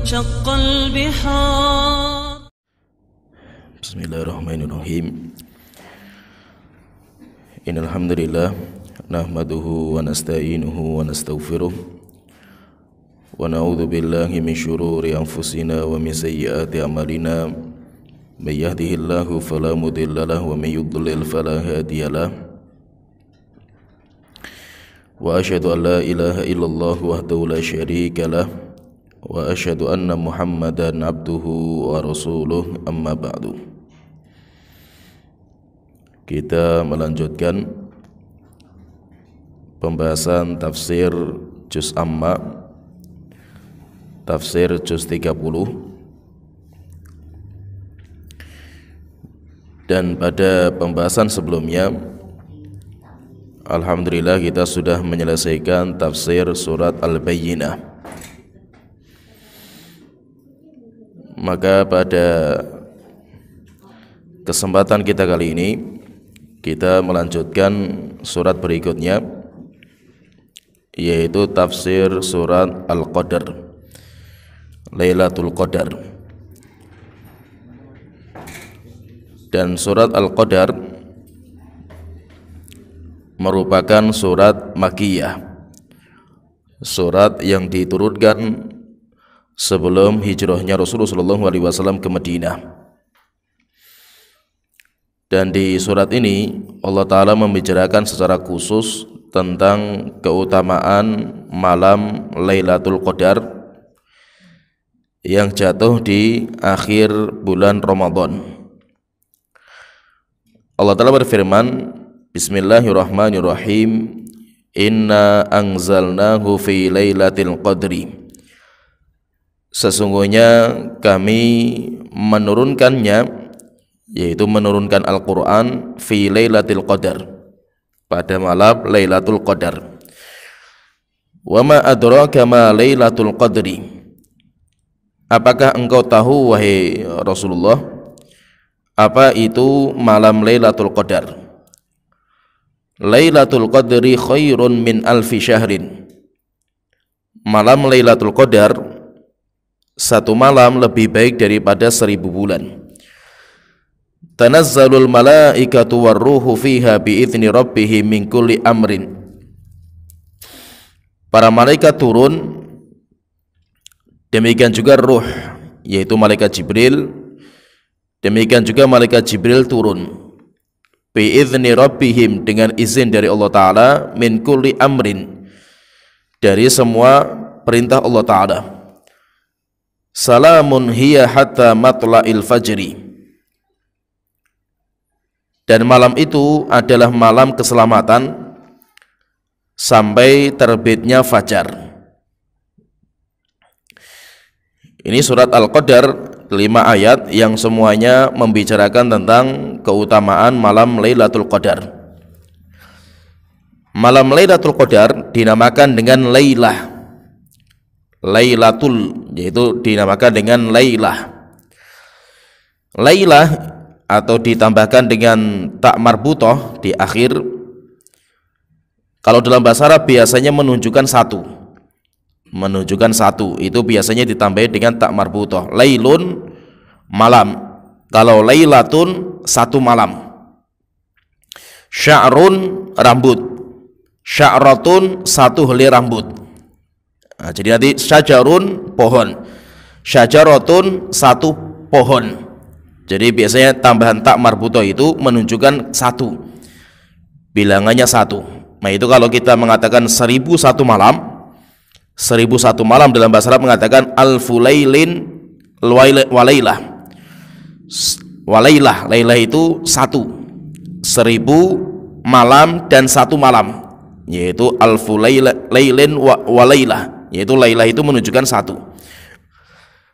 وانشق البحار. بسم الله الرحمن الرحيم. إن الحمد لله نحمده ونستعينه ونستغفره ونعوذ بالله من شرور أنفسنا ومن سيئات أعمالنا. من يهده الله فلا مضل له ومن يضلل فلا هادي له. وأشهد أن لا إله إلا الله وحده لا شريك له وأشهد أن محمدا عبده ورسوله. أما بعد. Kita melanjutkan pembahasan tafsir juz amma, tafsir juz 30. Dan pada pembahasan sebelumnya, alhamdulillah kita sudah menyelesaikan tafsir surat Al-Bayyinah. Maka pada kesempatan kita kali ini kita melanjutkan surat berikutnya, yaitu tafsir surat Al-Qadar, Lailatul Qadar. Dan surat Al-Qadar merupakan surat Makkiyah, surat yang diturunkan sebelum hijrahnya Rasulullah SAW ke Madinah. Dan di surat ini Allah Ta'ala membicarakan secara khusus tentang keutamaan malam Lailatul Qadar yang jatuh di akhir bulan Ramadan. Allah Ta'ala berfirman, Bismillahirrahmanirrahim, Inna anzalnahu fi lailatul qadri. Sesungguhnya kami menurunkannya, yaitu menurunkan Al-Quran fi lailatul qadar, pada malam Lailatul Qadar. Wa ma adraka ma lailatul qadri. Apakah engkau tahu wahai Rasulullah, apa itu malam Lailatul Qadar? Lailatul Qadri khairun min alfi syahrin. Malam Lailatul Qadar, satu malam lebih baik daripada 1000 bulan. Tanazzalul malaikatu warruhu fiha biizni rabbihim min kulli amrin. Para malaikat turun, demikian juga ruh, yaitu malaikat Jibril. Demikian juga malaikat Jibril turun biizni rabbihim, dengan izin dari Allah Ta'ala, min kulli amrin, dari semua perintah Allah Ta'ala. Salamun hiya hatta matla'il fajri. Dan malam itu adalah malam keselamatan sampai terbitnya fajar. Ini surat Al-Qadar, 5 ayat yang semuanya membicarakan tentang keutamaan malam Lailatul Qadar. Malam Lailatul Qadar dinamakan dengan Lailah, Lailatul, yaitu dinamakan dengan Lailah. Lailah atau ditambahkan dengan tak marbutoh di akhir, kalau dalam bahasa Arab biasanya menunjukkan satu, itu biasanya ditambahi dengan tak marbutoh. Lailun, malam. Kalau lailatun, satu malam. Sya'run, rambut. Sya'ratun, satu helai rambut. Nah, jadi nanti syajarun, pohon. Syajaratun, satu pohon. Jadi biasanya tambahan tak marbutoh itu menunjukkan satu, bilangannya satu. Nah itu kalau kita mengatakan 1001 malam, 1001 malam dalam bahasa Arab mengatakan alfu lailin walailah. Walailah, lailah itu satu, 1000 malam dan satu malam, yaitu alfu lailin walailah, yaitu lailah itu menunjukkan satu.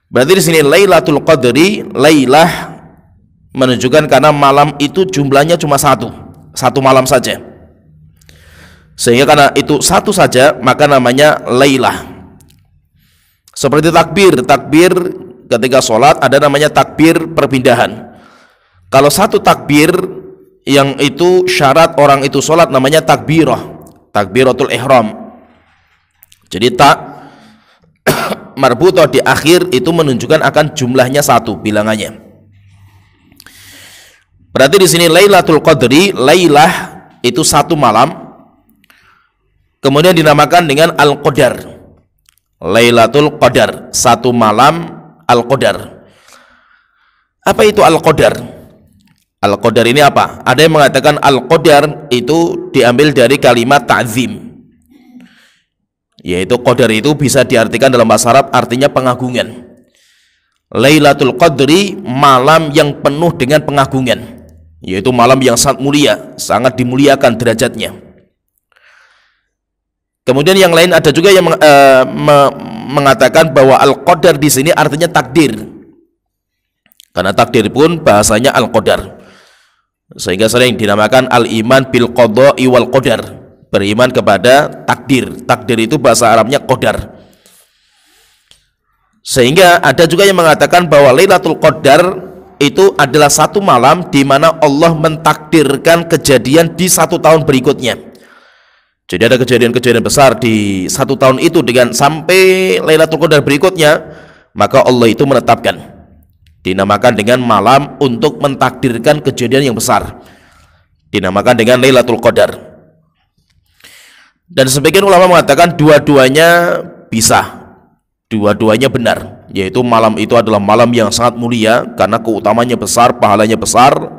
Berarti di sini Lailatul Qadri, lailah menunjukkan karena malam itu jumlahnya cuma satu malam saja, sehingga karena itu satu saja maka namanya Lailah. Seperti takbir ketika sholat ada namanya takbir perpindahan. Kalau satu takbir yang itu syarat orang itu sholat namanya takbirah, takbiratul ihram. Jadi marbutoh di akhir itu menunjukkan akan jumlahnya satu bilangannya. Berarti di sini Lailatul Qadri, Lailah itu satu malam, kemudian dinamakan dengan Al-Qadar. Lailatul Qadar, satu malam Al-Qadar. Apa itu Al-Qadar? Al-Qadar ini apa? Ada yang mengatakan Al-Qadar itu diambil dari kalimat ta'zim, yaitu qadar itu bisa diartikan dalam bahasa Arab artinya pengagungan. Lailatul Qadri, malam yang penuh dengan pengagungan, yaitu malam yang sangat mulia, sangat dimuliakan derajatnya. Kemudian yang lain ada juga yang mengatakan bahwa Al-Qadar di sini artinya takdir, karena takdir pun bahasanya Al-Qadar, sehingga sering dinamakan al-iman bil qada'i wal qadar, beriman kepada takdir. Takdir itu bahasa Arabnya qadar. Sehingga ada juga yang mengatakan bahwa Lailatul Qadar itu adalah satu malam di mana Allah mentakdirkan kejadian di satu tahun berikutnya. Jadi ada kejadian-kejadian besar di satu tahun itu dengan sampai Lailatul Qadar berikutnya, maka Allah itu menetapkan, dinamakan dengan malam untuk mentakdirkan kejadian yang besar, dinamakan dengan Lailatul Qadar. Dan sebagian ulama mengatakan dua-duanya bisa, dua-duanya benar, yaitu malam itu adalah malam yang sangat mulia karena keutamanya besar, pahalanya besar,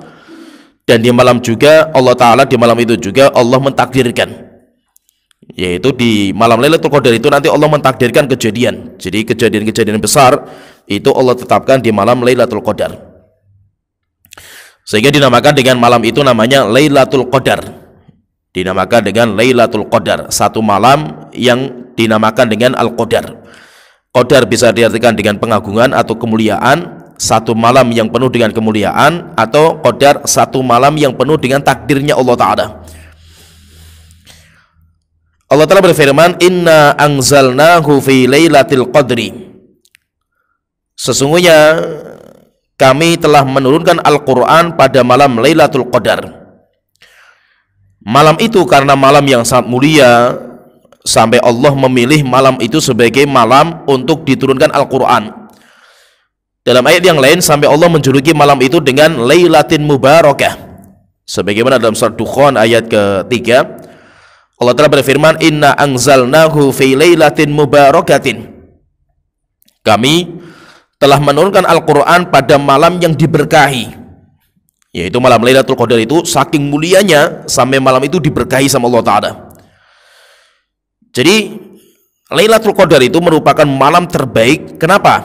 dan di malam juga Allah Ta'ala, di malam itu juga Allah mentakdirkan, yaitu di malam Lailatul Qadar itu nanti Allah mentakdirkan kejadian. Jadi kejadian-kejadian besar itu Allah tetapkan di malam Lailatul Qadar, sehingga dinamakan dengan malam itu namanya Lailatul Qadar, dinamakan dengan Lailatul Qadar, satu malam yang dinamakan dengan Al-Qadar. Qadar bisa diartikan dengan pengagungan atau kemuliaan, satu malam yang penuh dengan kemuliaan, atau Qadar satu malam yang penuh dengan takdirnya Allah Ta'ala. Allah Ta'ala berfirman, Inna anzalnahu fi Lailatul Qadri, sesungguhnya kami telah menurunkan Al-Quran pada malam Lailatul Qadar. Malam itu karena malam yang sangat mulia, sampai Allah memilih malam itu sebagai malam untuk diturunkan Al-Quran. Dalam ayat yang lain sampai Allah menjuluki malam itu dengan Lailatin Mubarakah, sebagaimana dalam surat Dukhan ayat ketiga Allah telah berfirman, Inna anzalnahu fi Lailatin Mubarakatin, kami telah menurunkan Al-Quran pada malam yang diberkahi, yaitu malam Lailatul Qadar itu saking mulianya sampai malam itu diberkahi sama Allah Ta'ala. Jadi Lailatul Qadar itu merupakan malam terbaik. Kenapa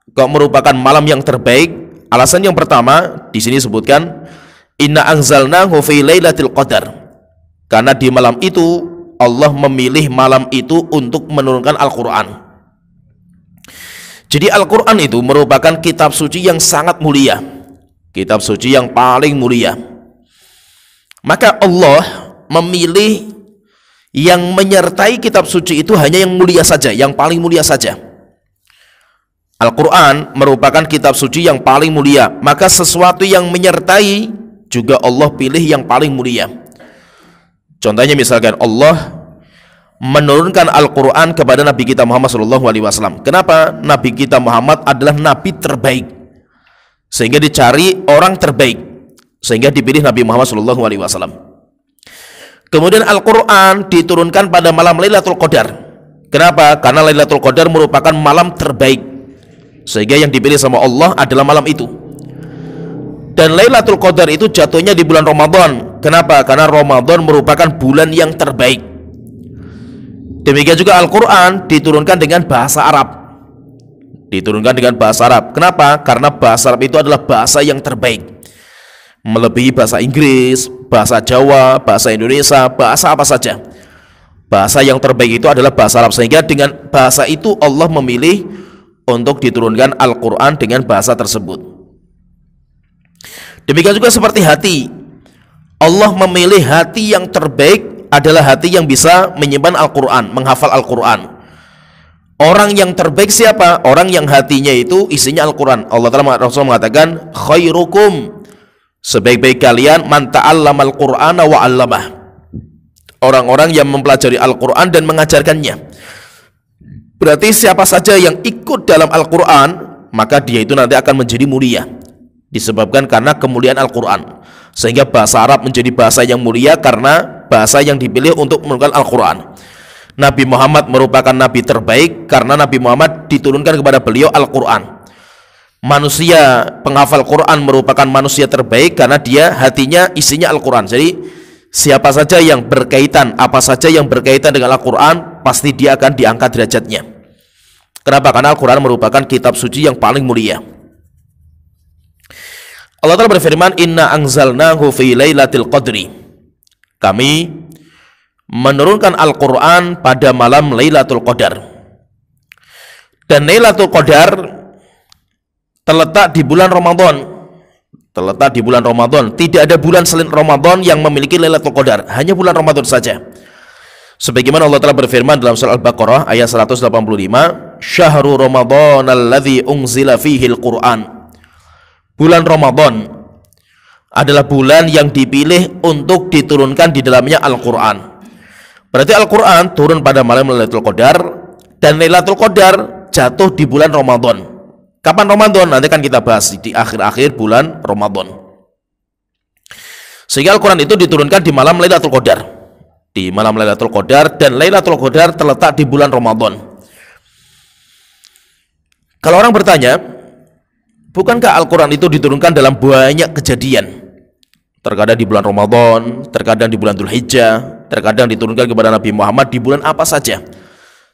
kok merupakan malam yang terbaik? Alasan yang pertama di sini sebutkan Inna anzalnahu fi Lailatul Qadar, karena di malam itu Allah memilih malam itu untuk menurunkan Al-Quran. Jadi Al-Quran itu merupakan kitab suci yang sangat mulia, kitab suci yang paling mulia. Maka Allah memilih yang menyertai kitab suci itu hanya yang mulia saja, yang paling mulia saja. Al-Quran merupakan kitab suci yang paling mulia, maka sesuatu yang menyertai juga Allah pilih yang paling mulia. Contohnya misalkan Allah menurunkan Al-Quran kepada Nabi kita Muhammad SAW. Kenapa? Nabi kita Muhammad adalah Nabi terbaik, sehingga dicari orang terbaik, sehingga dipilih Nabi Muhammad SAW. Kemudian Al-Quran diturunkan pada malam Lailatul Qadar. Kenapa? Karena Lailatul Qadar merupakan malam terbaik, sehingga yang dipilih sama Allah adalah malam itu. Dan Lailatul Qadar itu jatuhnya di bulan Ramadan. Kenapa? Karena Ramadan merupakan bulan yang terbaik. Demikian juga Al-Quran diturunkan dengan bahasa Arab, diturunkan dengan bahasa Arab. Kenapa? Karena bahasa Arab itu adalah bahasa yang terbaik, melebihi bahasa Inggris, bahasa Jawa, bahasa Indonesia, bahasa apa saja. Bahasa yang terbaik itu adalah bahasa Arab, sehingga dengan bahasa itu Allah memilih untuk diturunkan Al-Quran dengan bahasa tersebut. Demikian juga seperti hati, Allah memilih hati yang terbaik adalah hati yang bisa menyimpan Al-Quran, menghafal Al-Quran. Orang yang terbaik siapa? Orang yang hatinya itu isinya Al-Quran. Allah Ta'ala, Rasul mengatakan, khairukum, sebaik-baik kalian, man ta'allamal Qur'ana wa 'allamah, orang-orang yang mempelajari Al-Quran dan mengajarkannya. Berarti siapa saja yang ikut dalam Al-Quran, maka dia itu nanti akan menjadi mulia, disebabkan karena kemuliaan Al-Quran. Sehingga bahasa Arab menjadi bahasa yang mulia karena bahasa yang dipilih untuk menurunkan Al-Quran. Nabi Muhammad merupakan Nabi terbaik karena Nabi Muhammad diturunkan kepada beliau Al-Quran. Manusia penghafal Quran merupakan manusia terbaik karena dia hatinya isinya Al-Quran. Jadi siapa saja yang berkaitan, apa saja yang berkaitan dengan Al-Quran, pasti dia akan diangkat derajatnya. Kenapa? Karena Al-Quran merupakan kitab suci yang paling mulia. Allah Ta'ala berfirman, Inna anzalnahu fi lailatul qadri. Kami menurunkan Al-Quran pada malam Lailatul Qadar. Dan Lailatul Qadar terletak di bulan Ramadan. Terletak di bulan Ramadan. Tidak ada bulan selain Ramadan yang memiliki Lailatul Qadar, hanya bulan Ramadan saja. Sebagaimana Allah Ta'ala berfirman dalam surah Al-Baqarah ayat 185, Syahrul Ramadan alladzi unzila fihi al-Quran. Bulan Ramadan adalah bulan yang dipilih untuk diturunkan di dalamnya Al-Quran. Berarti Al-Quran turun pada malam Lailatul Qadar, dan Lailatul Qadar jatuh di bulan Ramadan. Kapan Ramadan? Nanti kan kita bahas di akhir-akhir bulan Ramadan. Sehingga Al-Quran itu diturunkan di malam Lailatul Qadar. Di malam Lailatul Qadar, dan Lailatul Qadar terletak di bulan Ramadan. Kalau orang bertanya, bukankah Al-Quran itu diturunkan dalam banyak kejadian? Terkadang di bulan Ramadan, terkadang di bulan Dzulhijjah, terkadang diturunkan kepada Nabi Muhammad di bulan apa saja.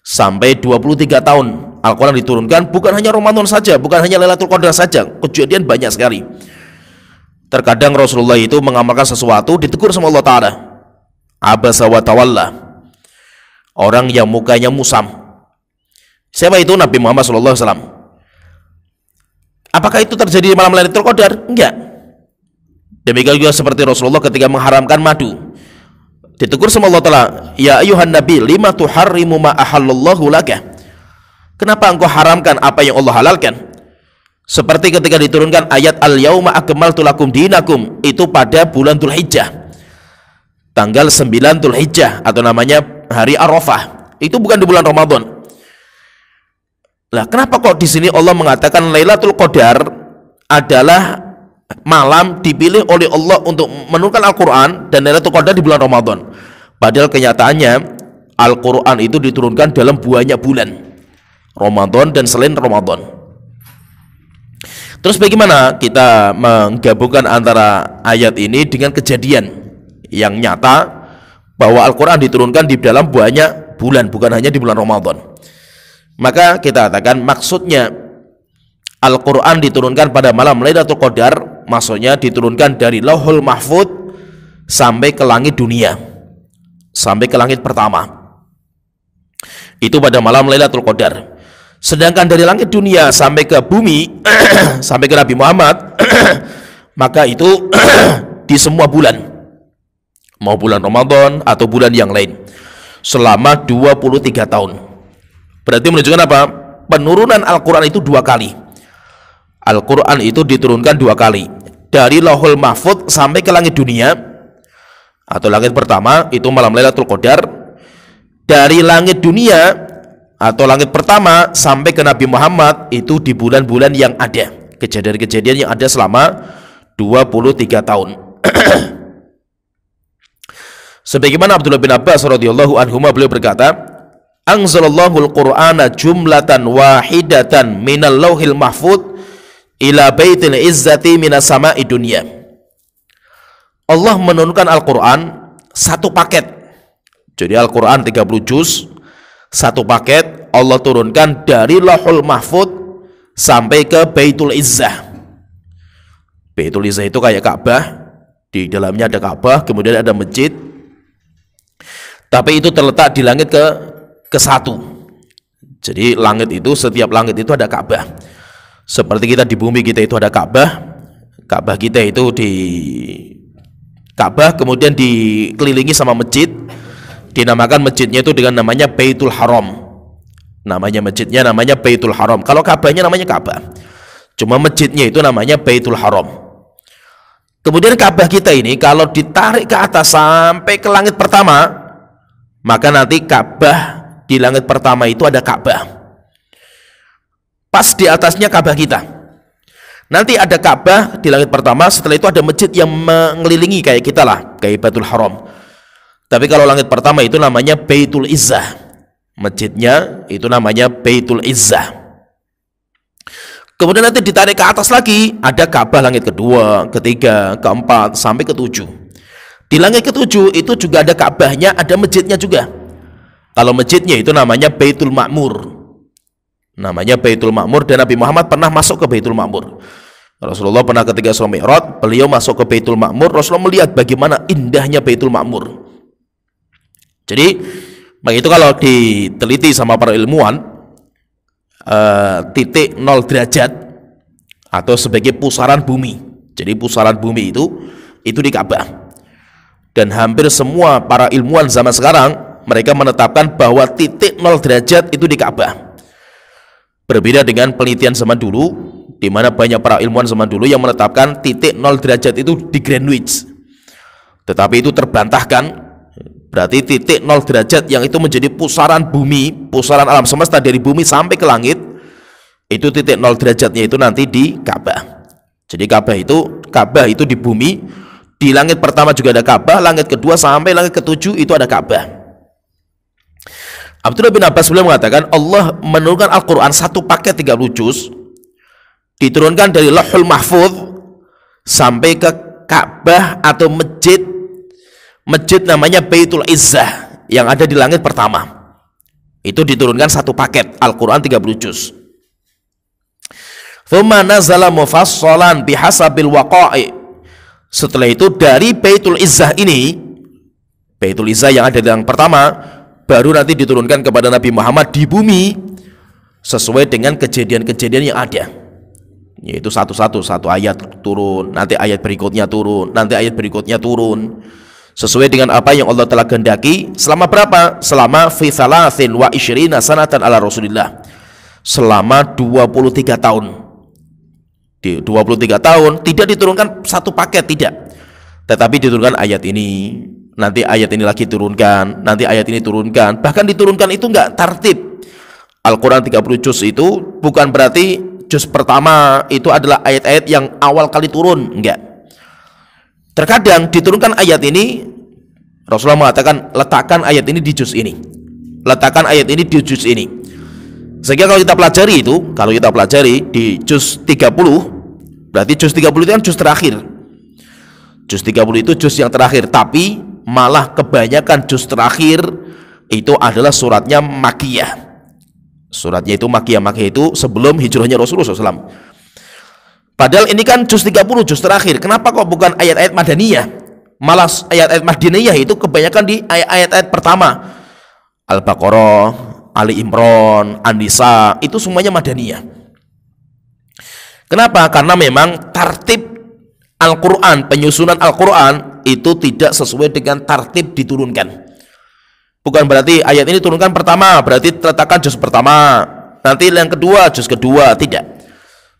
Sampai 23 tahun Al-Quran diturunkan, bukan hanya Ramadan saja, bukan hanya Lailatul Qadar saja, kejadian banyak sekali. Terkadang Rasulullah itu mengamalkan sesuatu, ditegur sama Allah Ta'ala. Abasa wa tawalla, orang yang mukanya musam. Siapa itu? Nabi Muhammad SAW. Apakah itu terjadi di malam Lailatul Qadar? Enggak. Demikian juga seperti Rasulullah ketika mengharamkan madu, ditegur sama Allah Ta'ala, ya ayuhan nabi lima tuharrimu ma ahallallahu laka. Kenapa engkau haramkan apa yang Allah halalkan? Seperti ketika diturunkan ayat al-yauma akmaltu lakum dinakum, itu pada bulan Dzulhijjah, tanggal 9 Dzulhijjah, atau namanya hari Arafah. Itu bukan di bulan Ramadan. Lah, kenapa kok di sini Allah mengatakan Lailatul Qadar adalah malam dipilih oleh Allah untuk menurunkan Al-Quran, dan Lailatul Qadar di bulan Ramadan? Padahal kenyataannya Al-Quran itu diturunkan dalam banyak bulan, Ramadan dan selain Ramadan. Terus bagaimana kita menggabungkan antara ayat ini dengan kejadian yang nyata bahwa Al-Quran diturunkan di dalam banyak bulan, bukan hanya di bulan Ramadan? Maka kita katakan maksudnya Al-Quran diturunkan pada malam Lailatul Qadar, maksudnya diturunkan dari Lauhul Mahfud sampai ke langit dunia, sampai ke langit pertama, itu pada malam Lailatul Qadar. Sedangkan dari langit dunia sampai ke bumi sampai ke Nabi Muhammad maka itu di semua bulan, mau bulan Ramadan atau bulan yang lain, selama 23 tahun. Berarti menunjukkan apa? Penurunan Al-Quran itu 2 kali. Al-Quran itu diturunkan 2 kali, dari Lauhul Mahfud sampai ke langit dunia atau langit pertama, itu malam Lailatul Qadar. Dari langit dunia atau langit pertama sampai ke Nabi Muhammad, itu di bulan-bulan yang ada, kejadian-kejadian yang ada selama 23 tahun. Sebagaimana Abdullah bin Abbas radhiyallahu anhuma, beliau berkata, anzalallahu al-Qur'ana jumlatan wahidatan minal lauhil mahfud ila baitil izzati minas sama'i dunya. Allah menurunkan Al-Quran satu paket. Jadi Al-Quran 30 juz, satu paket Allah turunkan dari Lauhul Mahfud sampai ke Baitul Izzah. Baitul Izzah itu kayak Ka'bah, di dalamnya ada Ka'bah, kemudian ada masjid, tapi itu terletak di langit ke-1. Jadi langit itu, setiap langit itu ada Ka'bah. Seperti kita di bumi kita itu ada Ka'bah. Ka'bah kita itu di Ka'bah kemudian dikelilingi sama masjid. Dinamakan masjidnya itu dengan namanya Baitul Haram. Namanya masjidnya namanya Baitul Haram. Kalau Ka'bahnya namanya Ka'bah, cuma masjidnya itu namanya Baitul Haram. Kemudian Ka'bah kita ini kalau ditarik ke atas sampai ke langit pertama, maka nanti Ka'bah di langit pertama itu ada Ka'bah. pas di atasnya Ka'bah kita. Nanti ada Ka'bah di langit pertama, setelah itu ada masjid yang mengelilingi kayak kita lah, kayak Baitul Haram. Tapi kalau langit pertama itu namanya Baitul Izzah. Masjidnya itu namanya Baitul Izzah. Kemudian nanti ditarik ke atas lagi, ada Ka'bah langit kedua, ketiga, keempat, sampai ketujuh. Di langit ketujuh itu juga ada Ka'bahnya, ada masjidnya juga. Kalau masjidnya itu namanya Baitul Ma'mur. Namanya Baitul Ma'mur, dan Nabi Muhammad pernah masuk ke Baitul Ma'mur. Rasulullah pernah ketika Isra Mi'raj, beliau masuk ke Baitul Ma'mur. Rasulullah melihat bagaimana indahnya Baitul Ma'mur. Jadi begitu kalau diteliti sama para ilmuwan, titik 0 derajat atau sebagai pusaran bumi. Jadi pusaran bumi itu di Ka'bah. Dan hampir semua para ilmuwan zaman sekarang mereka menetapkan bahwa titik 0 derajat itu di Ka'bah. Berbeda dengan penelitian zaman dulu, di mana banyak para ilmuwan zaman dulu yang menetapkan titik 0 derajat itu di Greenwich. Tetapi itu terbantahkan. Berarti titik 0 derajat yang itu menjadi pusaran bumi, pusaran alam semesta dari bumi sampai ke langit, itu titik 0 derajatnya itu nanti di Ka'bah. Jadi Ka'bah itu di bumi. Di langit pertama juga ada Ka'bah, langit kedua sampai langit ketujuh itu ada Ka'bah. Abdullah bin Abbas beliau mengatakan Allah menurunkan Al-Quran satu paket 30 juz, diturunkan dari Lauhul Mahfuz sampai ke Ka'bah atau masjid namanya Baitul Izzah yang ada di langit pertama. Itu diturunkan satu paket Al-Quran 30 juz. Thumma nazala mufassalan bihasabil waqa'i. Setelah itu dari Baitul Izzah ini, Baitul Izzah yang ada di langit pertama, baru nanti diturunkan kepada Nabi Muhammad di bumi sesuai dengan kejadian-kejadian yang ada, yaitu satu ayat turun, nanti ayat berikutnya turun, nanti ayat berikutnya turun, sesuai dengan apa yang Allah telah kehendaki. Selama berapa? Selama fi thalathin wa isyrina sanatan ala Rasulillah, selama 23 tahun. Di 23 tahun tidak diturunkan satu paket, tidak, tetapi diturunkan ayat ini, nanti ayat ini lagi turunkan, nanti ayat ini turunkan. Bahkan diturunkan itu enggak tertib. Al-Quran 30 juz itu bukan berarti juz pertama itu adalah ayat-ayat yang awal kali turun, enggak. Terkadang diturunkan ayat ini, Rasulullah mengatakan letakkan ayat ini di juz ini, letakkan ayat ini di juz ini. Sehingga kalau kita pelajari di juz 30, berarti juz 30 itu kan juz terakhir. Juz 30 itu juz yang terakhir, tapi malah kebanyakan juz terakhir itu adalah suratnya Makkiyah. Suratnya itu Makkiyah itu sebelum hijrahnya Rasulullah SAW. Padahal ini kan juz 30, juz terakhir. Kenapa kok bukan ayat-ayat Madaniyah? Malah ayat-ayat Madaniyah itu kebanyakan di ayat-ayat pertama. Al-Baqarah, Ali Imran, An-Nisa, itu semuanya Madaniyah. Kenapa? Karena memang tartib Al-Quran, penyusunan Al-Quran itu tidak sesuai dengan tartib diturunkan. Bukan berarti ayat ini turunkan pertama, berarti letakkan juz pertama, nanti yang kedua, juz kedua, tidak.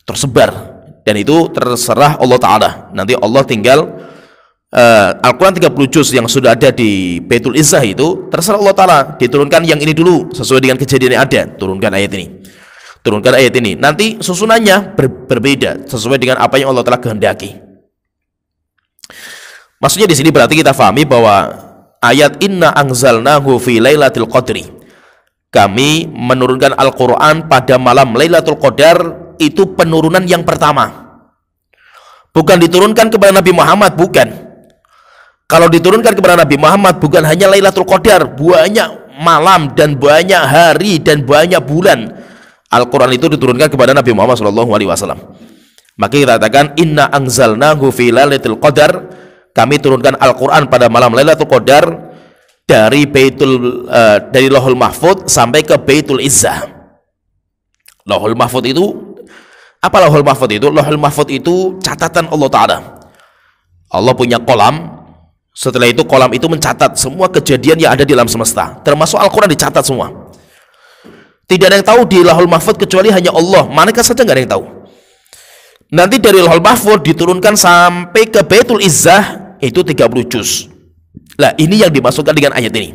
Tersebar. Dan itu terserah Allah Ta'ala. Nanti Allah tinggal Al-Quran 30 juz yang sudah ada di Baitul Izzah itu terserah Allah Ta'ala, diturunkan yang ini dulu sesuai dengan kejadian yang ada, turunkan ayat ini, turunkan ayat ini, nanti susunannya berbeda sesuai dengan apa yang Allah Ta'ala kehendaki. Maksudnya di sini berarti kita fahami bahwa ayat inna anzalnahu fi lailatul qadri, kami menurunkan Al-Quran pada malam Lailatul Qadar, itu penurunan yang pertama, bukan diturunkan kepada Nabi Muhammad, bukan. Kalau diturunkan kepada Nabi Muhammad bukan hanya Lailatul Qadar, banyak malam dan banyak hari dan banyak bulan Al-Quran itu diturunkan kepada Nabi Muhammad SAW. Maka kita katakan inna anzalnahu fi lailatul qadar, kami turunkan Al-Quran pada malam Lailatul Qadar dari dari Lauhul Mahfuz sampai ke Baitul Izzah. Lauhul Mahfuz itu apa? Lauhul Mahfuz itu, Lauhul Mahfuz itu catatan Allah Ta'ala. Allah punya kolam. Setelah itu kolam itu mencatat semua kejadian yang ada di alam semesta, termasuk Al-Quran dicatat semua. Tidak ada yang tahu di Lauhul Mahfuz kecuali hanya Allah. Malaikat saja nggak ada yang tahu. Nanti dari Lauhul Mahfuz diturunkan sampai ke Baitul Izzah itu 30 juz. Lah ini yang dimasukkan dengan ayat ini.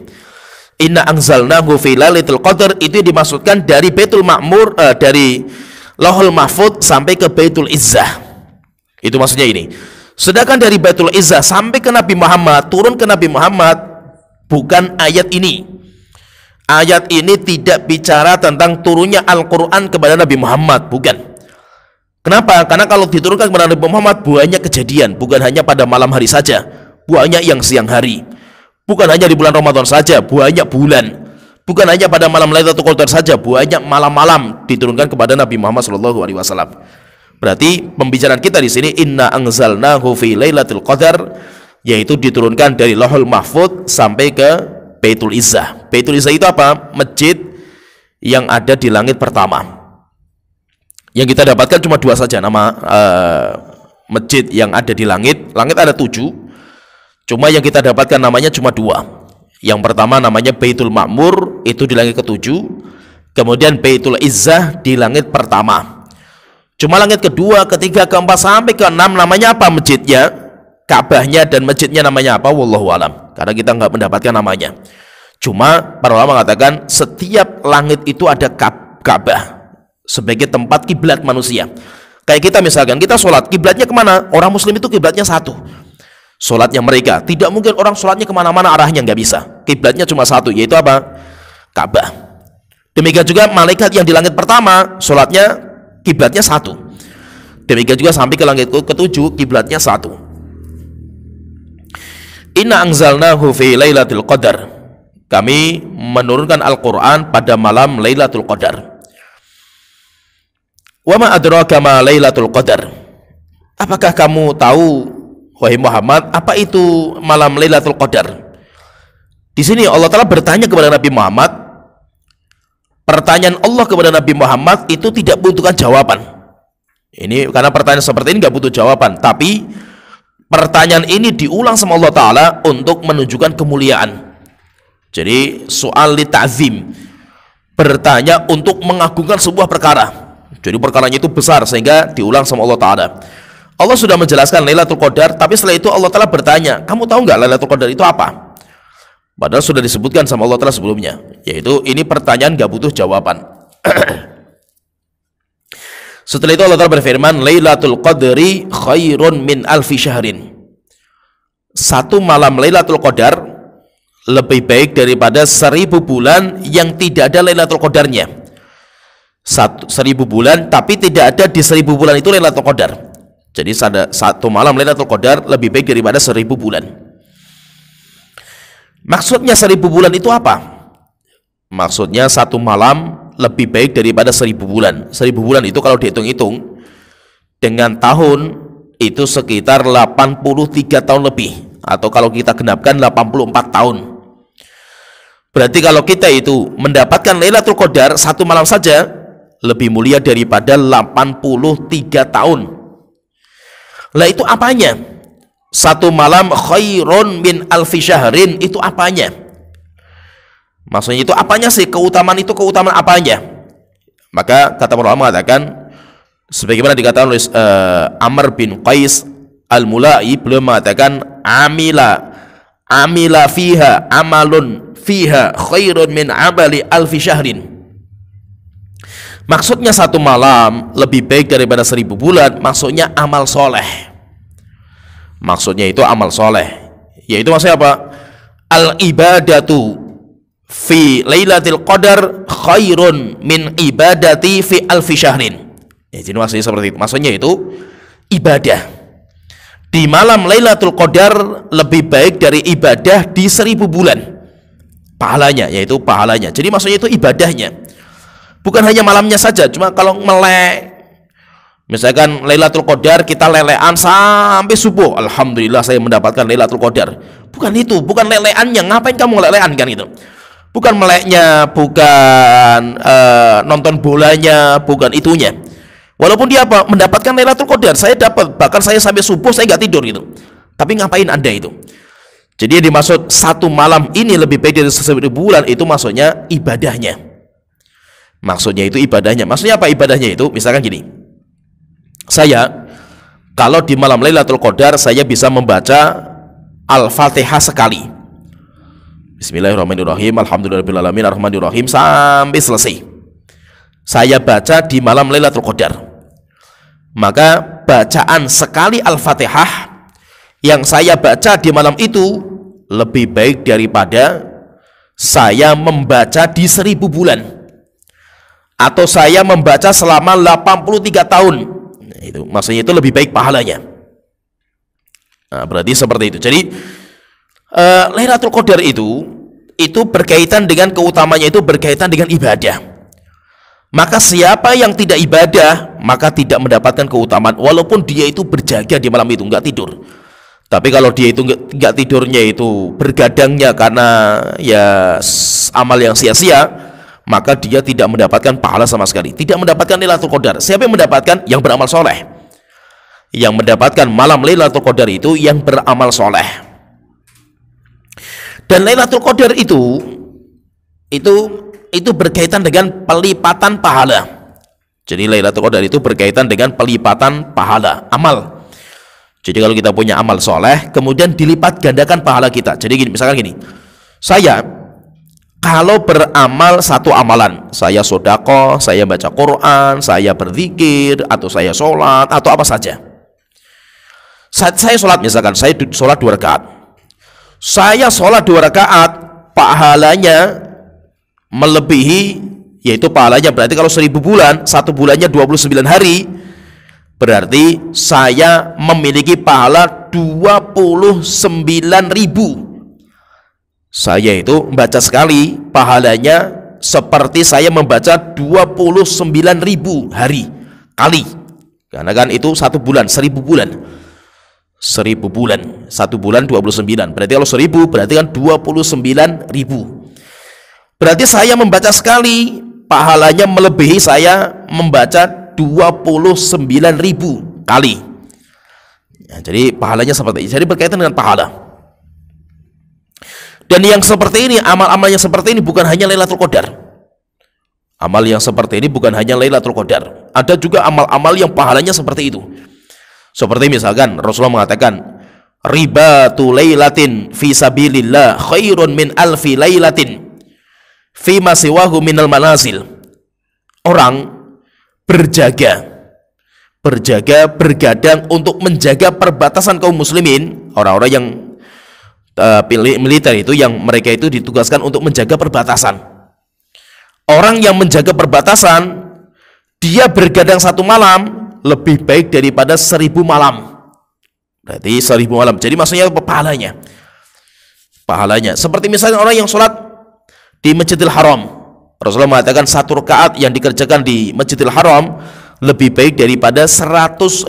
Inna anzalnahu fi lailatul qadar, itu dimasukkan dari Baitul Ma'mur, dari Lauhul Mahfud sampai ke Baitul Izzah. Itu maksudnya ini. Sedangkan dari Baitul Izzah sampai ke Nabi Muhammad, turun ke Nabi Muhammad, bukan ayat ini. Ayat ini tidak bicara tentang turunnya Al-Quran kepada Nabi Muhammad, bukan. Kenapa? Karena kalau diturunkan kepada Nabi Muhammad banyak kejadian, bukan hanya pada malam hari saja, banyak yang siang hari. Bukan hanya di bulan Ramadan saja, banyak bulan. Bukan hanya pada malam Lailatul Qadar saja, banyak malam-malam diturunkan kepada Nabi Muhammad SAW. Berarti pembicaraan kita di sini inna anzalnahu fi Lailatul Qadar, yaitu diturunkan dari Lauhul Mahfud sampai ke Baitul Izzah. Baitul Izzah itu apa? Masjid yang ada di langit pertama. Yang kita dapatkan cuma 2 saja nama masjid yang ada di langit. Langit ada 7, cuma yang kita dapatkan namanya cuma 2. Yang pertama namanya Baitul Ma'mur, itu di langit ke-7. Kemudian Baitul Izzah di langit pertama. Cuma langit kedua, ketiga, keempat sampai ke-6 namanya apa masjidnya? Ka'bahnya dan masjidnya namanya apa? Wallahu alam. Karena kita nggak mendapatkan namanya. Cuma para ulama mengatakan setiap langit itu ada Ka'bah sebagai tempat kiblat manusia. Kayak kita misalkan, kita sholat, kiblatnya kemana? Orang muslim itu kiblatnya satu, sholatnya mereka. Tidak mungkin orang sholatnya kemana-mana arahnya, nggak bisa. Kiblatnya cuma satu, yaitu apa? Ka'bah. Demikian juga malaikat yang di langit pertama, sholatnya kiblatnya satu. Demikian juga sampai ke langit ke-7, kiblatnya satu. Inna anzalnahu fi Lailatul Qadar. Kami menurunkan Al-Quran pada malam Lailatul Qadar. Wa ma adraka ma Lailatul Qadar. Apakah kamu tahu, wahai Muhammad, apa itu malam Lailatul Qadar? Di sini Allah Ta'ala bertanya kepada Nabi Muhammad. Pertanyaan Allah kepada Nabi Muhammad itu tidak membutuhkan jawaban. Ini karena pertanyaan seperti ini nggak butuh jawaban, tapi pertanyaan ini diulang sama Allah Ta'ala untuk menunjukkan kemuliaan. Jadi soal li ta'zim, bertanya untuk mengagungkan sebuah perkara. Jadi perkaranya itu besar sehingga diulang sama Allah Ta'ala. Allah sudah menjelaskan Lailatul Qadar, tapi setelah itu Allah Ta'ala bertanya, kamu tahu nggak Lailatul Qadar itu apa? Padahal sudah disebutkan sama Allah Ta'ala sebelumnya. Yaitu ini pertanyaan nggak butuh jawaban. Setelah itu Allah Ta'ala berfirman, Lailatul Qadri khairun min alfi syahrin. Satu malam Lailatul Qadar lebih baik daripada 1000 bulan yang tidak ada Lailatul Qadarnya. 1000 bulan tapi tidak ada di 1000 bulan itu Lailatul Qadar. Jadi satu malam Lailatul Qadar lebih baik daripada 1000 bulan. Maksudnya 1000 bulan itu apa? Maksudnya satu malam lebih baik daripada 1000 bulan. 1000 bulan itu kalau dihitung-hitung dengan tahun itu sekitar 83 tahun lebih, atau kalau kita genapkan 84 tahun. Berarti kalau kita itu mendapatkan Lailatul Qadar satu malam saja lebih mulia daripada 83 tahun. Lah itu apanya? Satu malam khairun min alfi syahrin, itu apanya? Maksudnya itu apanya sih? Keutamaan itu keutamaan apanya? Maka kata para ulama mengatakan, sebagaimana dikatakan oleh Amr bin Qais Al-Mulai, beliau mengatakan amila fiha amalun fiha khairun min amali alfi syahrin. Maksudnya satu malam lebih baik daripada 1000 bulan, maksudnya amal soleh. Maksudnya itu amal soleh, yaitu maksudnya apa? Al-ibadatu fi Lailatul Qadar khairun min ibadati fi alfi syahrin. Ya, jadi maksudnya seperti itu. Maksudnya itu ibadah di malam Lailatul Qadar lebih baik dari ibadah di 1000 bulan. Pahalanya, yaitu pahalanya. Jadi maksudnya itu ibadahnya. Bukan hanya malamnya saja, cuma kalau melek, misalkan Lailatul Qadar kita lelean sampai subuh, alhamdulillah saya mendapatkan Lailatul Qadar. Bukan itu, bukan leleannya. Ngapain kamu lelean kan itu? Bukan meleknya, bukan nonton bolanya, bukan itunya. Walaupun dia apa? Mendapatkan Lailatul Qadar, saya dapat, bahkan saya sampai subuh saya nggak tidur gitu. Tapi ngapain Anda itu? Jadi yang dimaksud satu malam ini lebih baik dari 1000 bulan, itu maksudnya ibadahnya. Maksudnya itu ibadahnya. Maksudnya apa ibadahnya itu? Misalkan gini, saya kalau di malam Lailatul Qadar saya bisa membaca Al-Fatihah sekali, Bismillahirrahmanirrahim, Alhamdulillahirrahmanirrahim, sampai selesai. saya baca di malam Lailatul Qadar, maka bacaan sekali Al-Fatihah yang saya baca di malam itu lebih baik daripada saya membaca di 1000 bulan, atau saya membaca selama 83 tahun. Itu maksudnya itu lebih baik pahalanya. Nah, berarti seperti itu. Jadi Lailatul Qadar itu berkaitan dengan keutamanya, itu berkaitan dengan ibadah. Maka siapa yang tidak ibadah maka tidak mendapatkan keutamaan, walaupun dia itu berjaga di malam itu, nggak tidur. Tapi kalau dia itu nggak tidurnya itu bergadangnya karena ya amal yang sia-sia, maka dia tidak mendapatkan pahala sama sekali, tidak mendapatkan Lailatul Qadar. Siapa yang mendapatkan? Yang beramal soleh. Yang mendapatkan malam Lailatul Qadar itu yang beramal soleh. Dan Lailatul Qadar itu berkaitan dengan pelipatan pahala. Jadi Lailatul Qadar itu berkaitan dengan pelipatan pahala amal. Jadi kalau kita punya amal soleh, kemudian dilipat gandakan pahala kita. Jadi gini, misalkan gini, saya kalau beramal satu amalan, saya sodako, saya baca Quran, saya berzikir, atau saya sholat, atau apa saja. Saya sholat, misalkan saya sholat 2 rakaat. Saya sholat 2 rakaat, pahalanya melebihi, yaitu pahalanya berarti kalau 1000 bulan, 1 bulannya 29 hari, berarti saya memiliki pahala 29.000. Saya itu membaca sekali, pahalanya seperti saya membaca 29.000 hari kali. Karena kan itu 1 bulan, 1000 bulan. 1000 bulan, 1 bulan 29. Berarti kalau 1000 berarti kan 29.000. Berarti saya membaca sekali, pahalanya melebihi saya membaca 29.000 kali. Ya, jadi pahalanya seperti ini. Jadi berkaitan dengan pahala. Dan yang seperti ini, amal-amal yang seperti ini bukan hanya Lailatul Qadar. Amal yang seperti ini bukan hanya Lailatul Qadar. Ada juga amal-amal yang pahalanya seperti itu. Seperti misalkan Rasulullah mengatakan, ribatu lailatin fi sabilillah khairun min alfi lailatin fi ma siwahu minal manazil. Orang bergadang untuk menjaga perbatasan kaum muslimin, orang-orang yang militer itu, yang mereka itu ditugaskan untuk menjaga perbatasan. Orang yang menjaga perbatasan, dia bergadang 1 malam lebih baik daripada 1000 malam. Berarti 1000 malam. Jadi maksudnya pahalanya. Seperti misalnya orang yang sholat di Masjidil Haram, Rasulullah mengatakan 1 rakaat yang dikerjakan di Masjidil Haram lebih baik daripada 100.000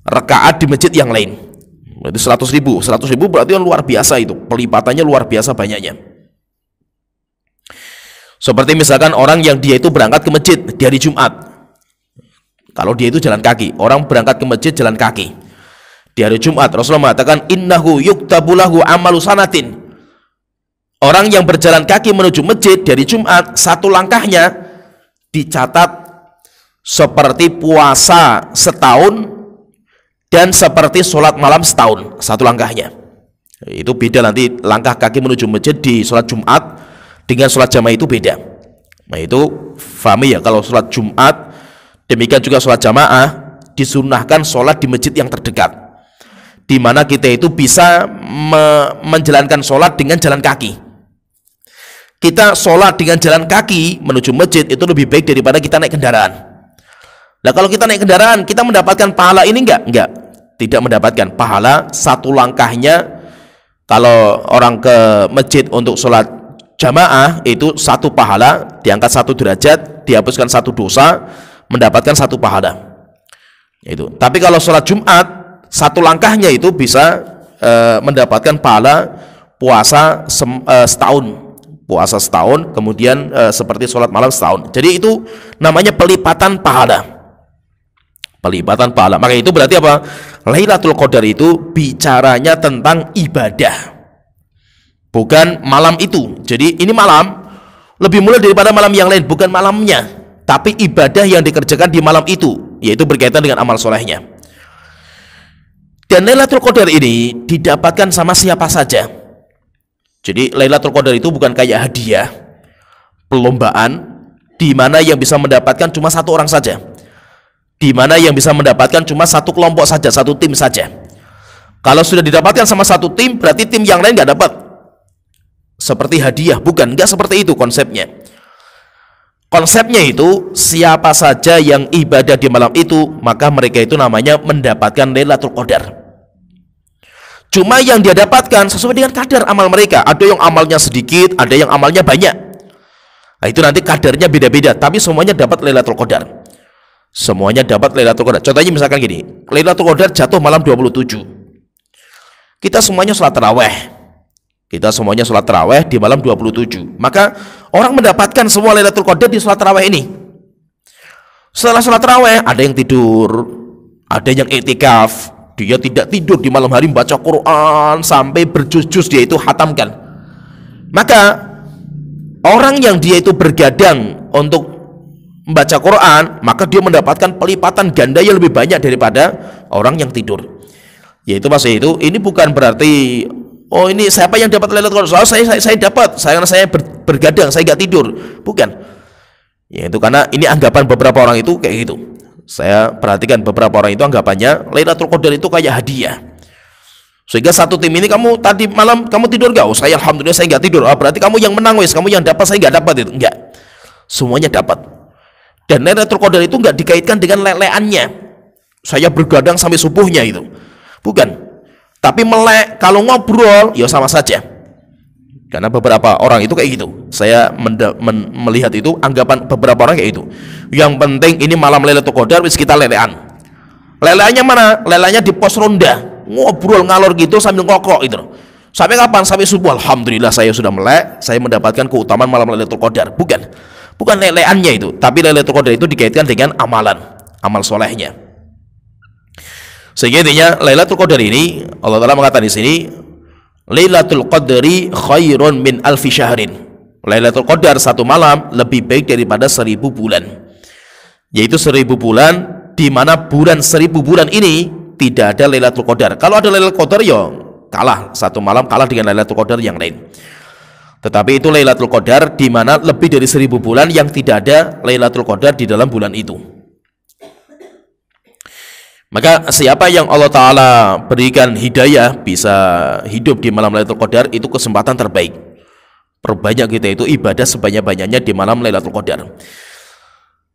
rakaat di masjid yang lain. Berarti 100.000 berarti kan luar biasa, itu pelipatannya luar biasa banyaknya. Seperti misalkan orang yang dia itu berangkat ke masjid di hari Jumat. Kalau dia itu jalan kaki, orang berangkat ke masjid jalan kaki di hari Jumat, Rasulullah mengatakan innahu yuktabu lahu amalu sanatin. Orang yang berjalan kaki menuju masjid dari Jumat, 1 langkahnya dicatat seperti puasa setahun dan seperti sholat malam setahun, 1 langkahnya. Itu beda nanti langkah kaki menuju masjid di sholat Jumat dengan sholat jamaah itu beda. Nah itu fahami ya, kalau sholat Jumat, demikian juga sholat jamaah, disunahkan sholat di masjid yang terdekat, di mana kita itu bisa menjalankan sholat dengan jalan kaki. Kita sholat dengan jalan kaki menuju masjid itu lebih baik daripada kita naik kendaraan. Nah kalau kita naik kendaraan, kita mendapatkan pahala ini enggak? Tidak mendapatkan pahala 1 langkahnya. Kalau orang ke masjid untuk sholat jamaah itu 1 pahala, diangkat 1 derajat, dihapuskan 1 dosa, mendapatkan 1 pahala. Itu. Tapi kalau sholat Jumat, 1 langkahnya itu bisa mendapatkan pahala puasa setahun. Puasa setahun, kemudian seperti sholat malam setahun. Jadi itu namanya pelipatan pahala. Maka itu berarti apa? Lailatul Qadar itu bicaranya tentang ibadah, bukan malam itu. Jadi ini malam lebih mulia daripada malam yang lain, bukan malamnya, tapi ibadah yang dikerjakan di malam itu, yaitu berkaitan dengan amal solehnya. Dan Lailatul Qadar ini didapatkan sama siapa saja. Jadi Lailatul Qadar itu bukan kayak hadiah, perlombaan, di mana yang bisa mendapatkan cuma satu orang saja, di mana yang bisa mendapatkan cuma satu kelompok saja, satu tim saja. Kalau sudah didapatkan sama satu tim, berarti tim yang lain nggak dapat. Seperti hadiah, bukan, nggak seperti itu konsepnya. Konsepnya itu siapa saja yang ibadah di malam itu, maka mereka itu namanya mendapatkan Lailatul Qadar. Cuma yang dia dapatkan sesuai dengan kadar amal mereka. Ada yang amalnya sedikit, ada yang amalnya banyak. Nah, itu nanti kadarnya beda-beda, tapi semuanya dapat Lailatul Qadar. Semuanya dapat Lailatul Qadar. Contohnya misalkan gini, Lailatul Qadar jatuh malam 27. Kita semuanya sholat tarawih. Kita semuanya sholat tarawih di malam 27. Maka orang mendapatkan semua Lailatul Qadar di sholat tarawih ini. Setelah sholat tarawih, ada yang tidur, ada yang iktikaf. Dia tidak tidur di malam hari, membaca Quran sampai berjus-jus dia itu hatamkan. Maka orang yang dia itu bergadang untuk membaca Quran, maka dia mendapatkan pelipatan ganda yang lebih banyak daripada orang yang tidur. Yaitu maksudnya itu, ini bukan berarti oh ini siapa yang dapat Lailatul Qadar? Saya dapat, saya bergadang, saya nggak tidur. Bukan. Yaitu karena ini anggapan beberapa orang itu kayak gitu. Saya perhatikan beberapa orang itu anggapannya Lailatul Qadar itu kayak hadiah. Sehingga satu tim ini, kamu tadi malam kamu tidur nggak? Oh, saya alhamdulillah saya nggak tidur. Oh, berarti kamu yang menang wes, kamu yang dapat, saya nggak dapat itu. Enggak. Semuanya dapat. Dan Lailatul Qadar itu nggak dikaitkan dengan leleannya. Saya bergadang sampai subuhnya itu. Bukan. Tapi melek kalau ngobrol ya sama saja. Karena beberapa orang itu kayak gitu. Saya melihat itu anggapan beberapa orang kayak itu. Yang penting ini malam Lailatul Qadar wis kita lelean. Leleannya mana? Leleannya di pos ronda. Ngobrol ngalor gitu sambil ngokok itu. Sampai kapan? Sampai subuh. Alhamdulillah saya sudah melek, saya mendapatkan keutamaan malam Lailatul Qadar. Bukan. Bukan leleannya itu, tapi Lailatul Qadar itu dikaitkan dengan amalan, amal solehnya. Sehingga intinya Lailatul Qadar ini Allah Taala mengatakan di sini, Lailatul Qadri khairun min alfi syahrin. Lailatul Qadar satu malam lebih baik daripada 1000 bulan. Yaitu 1000 bulan, di mana bulan 1000 bulan ini tidak ada Lailatul Qadar. Kalau ada Lailatul Qadar ya kalah, satu malam kalah dengan Lailatul Qadar yang lain. Tetapi itu Lailatul Qadar di mana lebih dari 1000 bulan yang tidak ada Lailatul Qadar di dalam bulan itu. Maka siapa yang Allah Ta'ala berikan hidayah bisa hidup di malam Lailatul Qadar, itu kesempatan terbaik. Perbanyak kita itu ibadah sebanyak-banyaknya di malam Lailatul Qadar.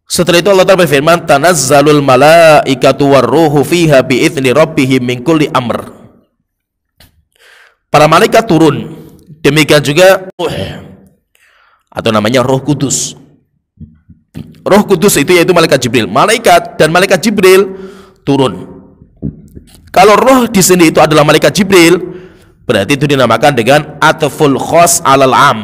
Setelah itu Allah Ta'ala berfirman, tanazzalul malaikatu warruhu fiha bi'izni rabbihim min kulli amr. Para malaikat turun, demikian juga atau namanya Roh Kudus. Roh Kudus itu yaitu malaikat Jibril. Malaikat dan malaikat Jibril turun. Kalau roh di sini itu adalah malaikat Jibril, berarti itu dinamakan dengan atful khos alal am,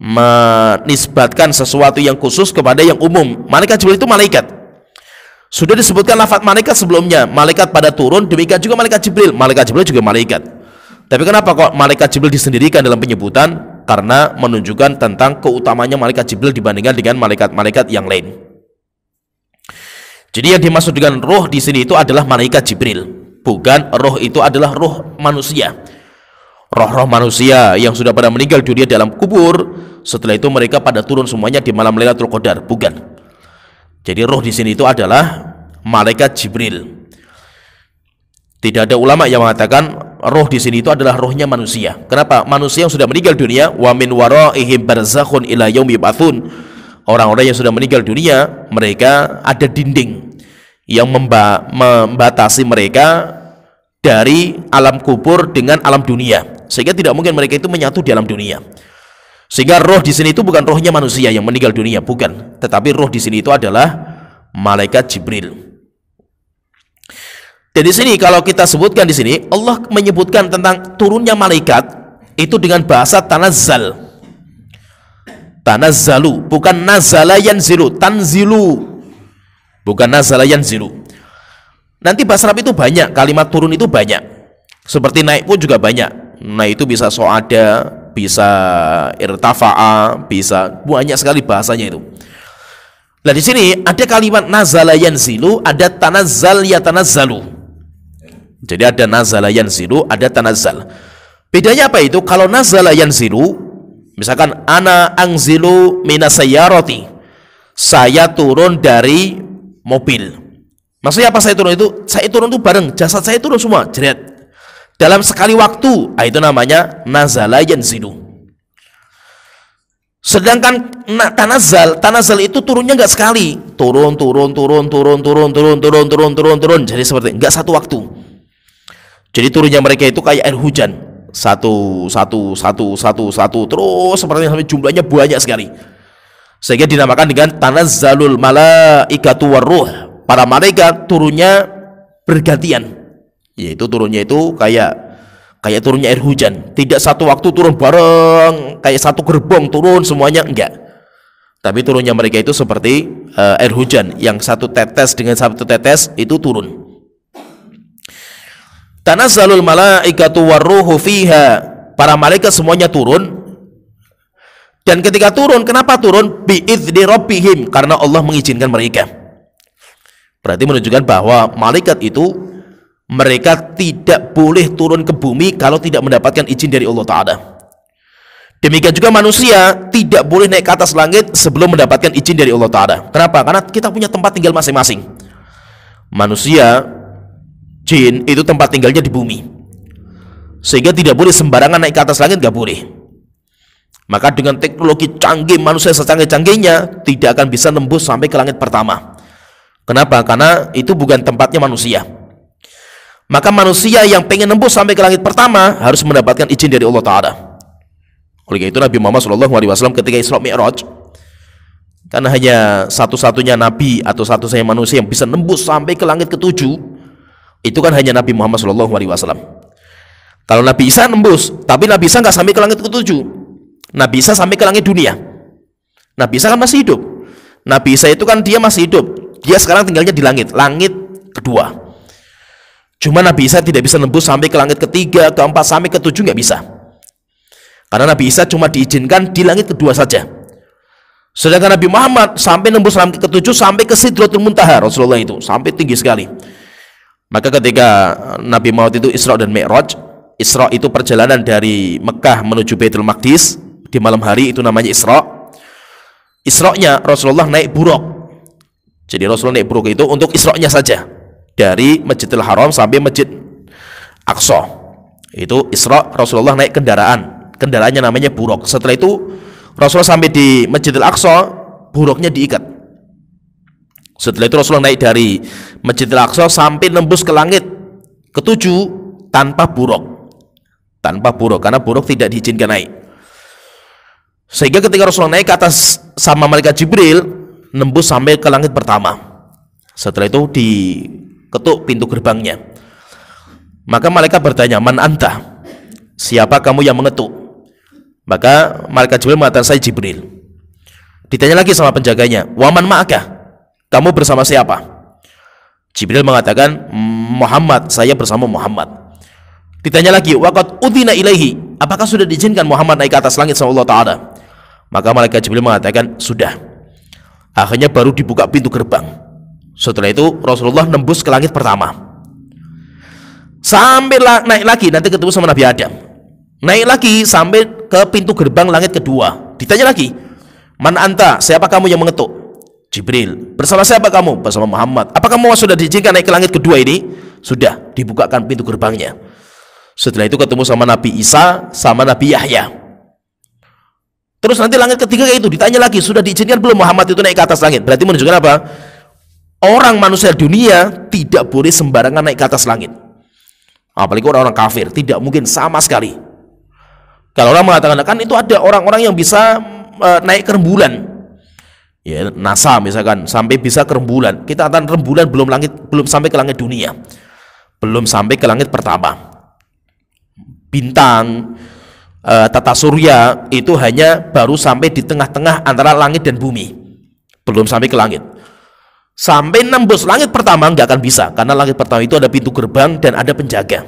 menisbatkan sesuatu yang khusus kepada yang umum. Malaikat Jibril itu malaikat. Sudah disebutkan lafaz malaikat sebelumnya, malaikat pada turun, demikian juga malaikat Jibril. Malaikat Jibril juga malaikat. Tapi kenapa kok malaikat Jibril disendirikan dalam penyebutan? Karena menunjukkan tentang keutamanya malaikat Jibril dibandingkan dengan malaikat-malaikat yang lain. Jadi yang dimaksud dengan roh di sini itu adalah malaikat Jibril, bukan roh itu adalah roh manusia. Roh-roh manusia yang sudah pada meninggal dunia dalam kubur, setelah itu mereka pada turun semuanya di malam Lailatul Qadar, bukan. Jadi roh di sini itu adalah malaikat Jibril. Tidak ada ulama yang mengatakan roh di sini itu adalah rohnya manusia. Kenapa? Manusia yang sudah meninggal dunia, wa min waraihim barzakhun ila yaumi yub'atsun. Orang-orang yang sudah meninggal dunia, mereka ada dinding yang membatasi mereka dari alam kubur dengan alam dunia, sehingga tidak mungkin mereka itu menyatu di alam dunia. Sehingga roh di sini itu bukan rohnya manusia yang meninggal dunia, bukan. Tetapi roh di sini itu adalah malaikat Jibril. Dan di sini kalau kita sebutkan di sini, Allah menyebutkan tentang turunnya malaikat itu dengan bahasa tanazzal. Tanazzalu, bukan nazala yanzilu, tanzilu, bukan nazala yanzilu. Nanti bahasa Arab itu banyak, kalimat turun itu banyak. Seperti naik pun juga banyak. Naik itu bisa so'ada, bisa irtafa'a, bisa banyak sekali bahasanya itu. Nah di sini ada kalimat nazala yanzilu, ada tanazzal yatanazzalu. Jadi ada nazala yanzilu, ada tanazzal. Bedanya apa itu? Kalau nazala yanzilu, Misalkan ana angzilu minasayyarati, saya turun dari mobil. Maksudnya apa saya turun itu? Saya turun itu bareng, jasad saya turun semua, jeret. Dalam sekali waktu, itu namanya nazala yanzilu. Sedangkan tanazal itu turunnya nggak sekali, turun, jadi seperti nggak satu waktu. Jadi turunnya mereka itu kayak air hujan, satu terus seperti sampai jumlahnya banyak sekali, sehingga dinamakan dengan tanazzalul malaikatu warruh. Para malaikat turunnya bergantian, yaitu turunnya itu kayak turunnya air hujan, tidak satu waktu turun bareng kayak satu gerbong turun semuanya, enggak, tapi turunnya mereka itu seperti air hujan yang satu tetes dengan satu tetes itu turun. Tanazzalul malaikatu warruhu fiha, para malaikat semuanya turun. Dan ketika turun, kenapa turun? Bi'idzni rabbihim, karena Allah mengizinkan mereka. Berarti menunjukkan bahwa malaikat itu mereka tidak boleh turun ke bumi kalau tidak mendapatkan izin dari Allah Ta'ala. Demikian juga manusia tidak boleh naik ke atas langit sebelum mendapatkan izin dari Allah Ta'ala. Kenapa? Karena kita punya tempat tinggal masing-masing. Manusia, jin itu tempat tinggalnya di bumi, sehingga tidak boleh sembarangan naik ke atas langit, gak boleh. Maka dengan teknologi canggih, manusia secanggih-canggihnya tidak akan bisa nembus sampai ke langit pertama. Kenapa? Karena itu bukan tempatnya manusia. Maka manusia yang pengen nembus sampai ke langit pertama harus mendapatkan izin dari Allah Ta'ala. Oleh itu Nabi Muhammad SAW ketika Isra Mi'raj, karena hanya satu-satunya Nabi atau satu-satunya manusia yang bisa nembus sampai ke langit ketujuh, itu kan hanya Nabi Muhammad SAW. Kalau Nabi Isa nembus, tapi Nabi Isa nggak sampai ke langit ketujuh. Nabi Isa sampai ke langit dunia. Nabi Isa kan masih hidup. Nabi Isa itu kan dia masih hidup. Dia sekarang tinggalnya di langit kedua. Cuma Nabi Isa tidak bisa nembus sampai ke langit ketiga, keempat, sampai ketujuh, nggak bisa. Karena Nabi Isa cuma diizinkan di langit kedua saja. Sedangkan Nabi Muhammad sampai nembus langit ketujuh, sampai ke Sidratul Muntaha. Rasulullah itu sampai tinggi sekali. Maka ketika Nabi Muhammad itu Isra dan Mi'raj, Isra itu perjalanan dari Mekah menuju Baitul Maqdis di malam hari, itu namanya Isra. Isra-nya Rasulullah naik buruk. Jadi Rasulullah naik buruk itu untuk Isra-nya saja, dari Masjidil Haram sampai Masjid Aqsa. Itu Isra, Rasulullah naik kendaraannya namanya buruk. Setelah itu Rasulullah sampai di Masjidil Aqsa, buruknya diikat. Setelah itu Rasulullah naik dari Masjidil Aqsa sampai nembus ke langit ketujuh tanpa buruk, karena buruk tidak diizinkan naik. Sehingga ketika Rasulullah naik ke atas sama malaikat Jibril, nembus sampai ke langit pertama. Setelah itu diketuk pintu gerbangnya. Maka malaikat bertanya, "Man anta?" Siapa kamu yang mengetuk? Maka malaikat Jibril mengatakan, "Saya Jibril." Ditanya lagi sama penjaganya, "Wa man ma'aka?" Kamu bersama siapa? Jibril mengatakan, "Muhammad, saya bersama Muhammad." Ditanya lagi, "Waqad udhina ilaihi?" Apakah sudah diizinkan Muhammad naik ke atas langit sama Allah Ta'ala? Maka malaikat Jibril mengatakan, "Sudah." Akhirnya baru dibuka pintu gerbang. Setelah itu Rasulullah nembus ke langit pertama, sampai naik lagi, nanti ketemu sama Nabi Adam. Naik lagi sampai ke pintu gerbang langit kedua. Ditanya lagi, "Man anta?" Siapa kamu yang mengetuk? Jibril. "Bersama siapa kamu?" "Bersama Muhammad." "Apakah kamu sudah diizinkan naik ke langit kedua ini?" "Sudah." Dibukakan pintu gerbangnya. Setelah itu ketemu sama Nabi Isa sama Nabi Yahya. Terus nanti langit ketiga kayak itu, ditanya lagi, "Sudah diizinkan belum Muhammad itu naik ke atas langit?" Berarti menunjukkan apa? Orang manusia dunia tidak boleh sembarangan naik ke atas langit. Apalagi orang-orang kafir, tidak mungkin sama sekali. Kalau orang mengatakan, kan itu ada orang-orang yang bisa naik ke rembulan, ya NASA misalkan, sampai bisa ke rembulan. Kita katakan rembulan belum sampai ke langit dunia, belum sampai ke langit pertama. Bintang, tata surya itu hanya baru sampai di tengah-tengah antara langit dan bumi, belum sampai ke langit. Sampai nembus langit pertama nggak akan bisa, karena langit pertama itu ada pintu gerbang dan ada penjaga.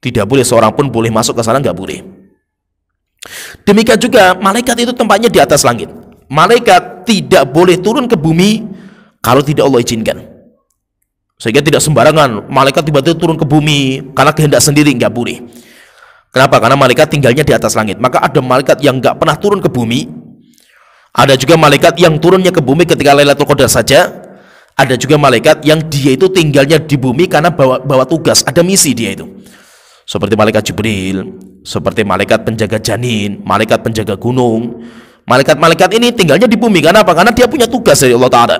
Tidak boleh seorang pun boleh masuk ke sana, nggak boleh. Demikian juga malaikat itu tempatnya di atas langit. Malaikat tidak boleh turun ke bumi kalau tidak Allah izinkan. Sehingga tidak sembarangan malaikat tiba-tiba turun ke bumi karena kehendak sendiri, nggak boleh. Kenapa? Karena malaikat tinggalnya di atas langit. Maka ada malaikat yang nggak pernah turun ke bumi. Ada juga malaikat yang turunnya ke bumi ketika Lailatul Qadar saja. Ada juga malaikat yang dia itu tinggalnya di bumi karena bawa tugas, ada misi dia itu. Seperti malaikat Jibril, seperti malaikat penjaga janin, malaikat penjaga gunung. Malaikat-malaikat ini tinggalnya di bumi. Karena apa? Karena dia punya tugas dari Allah Ta'ala.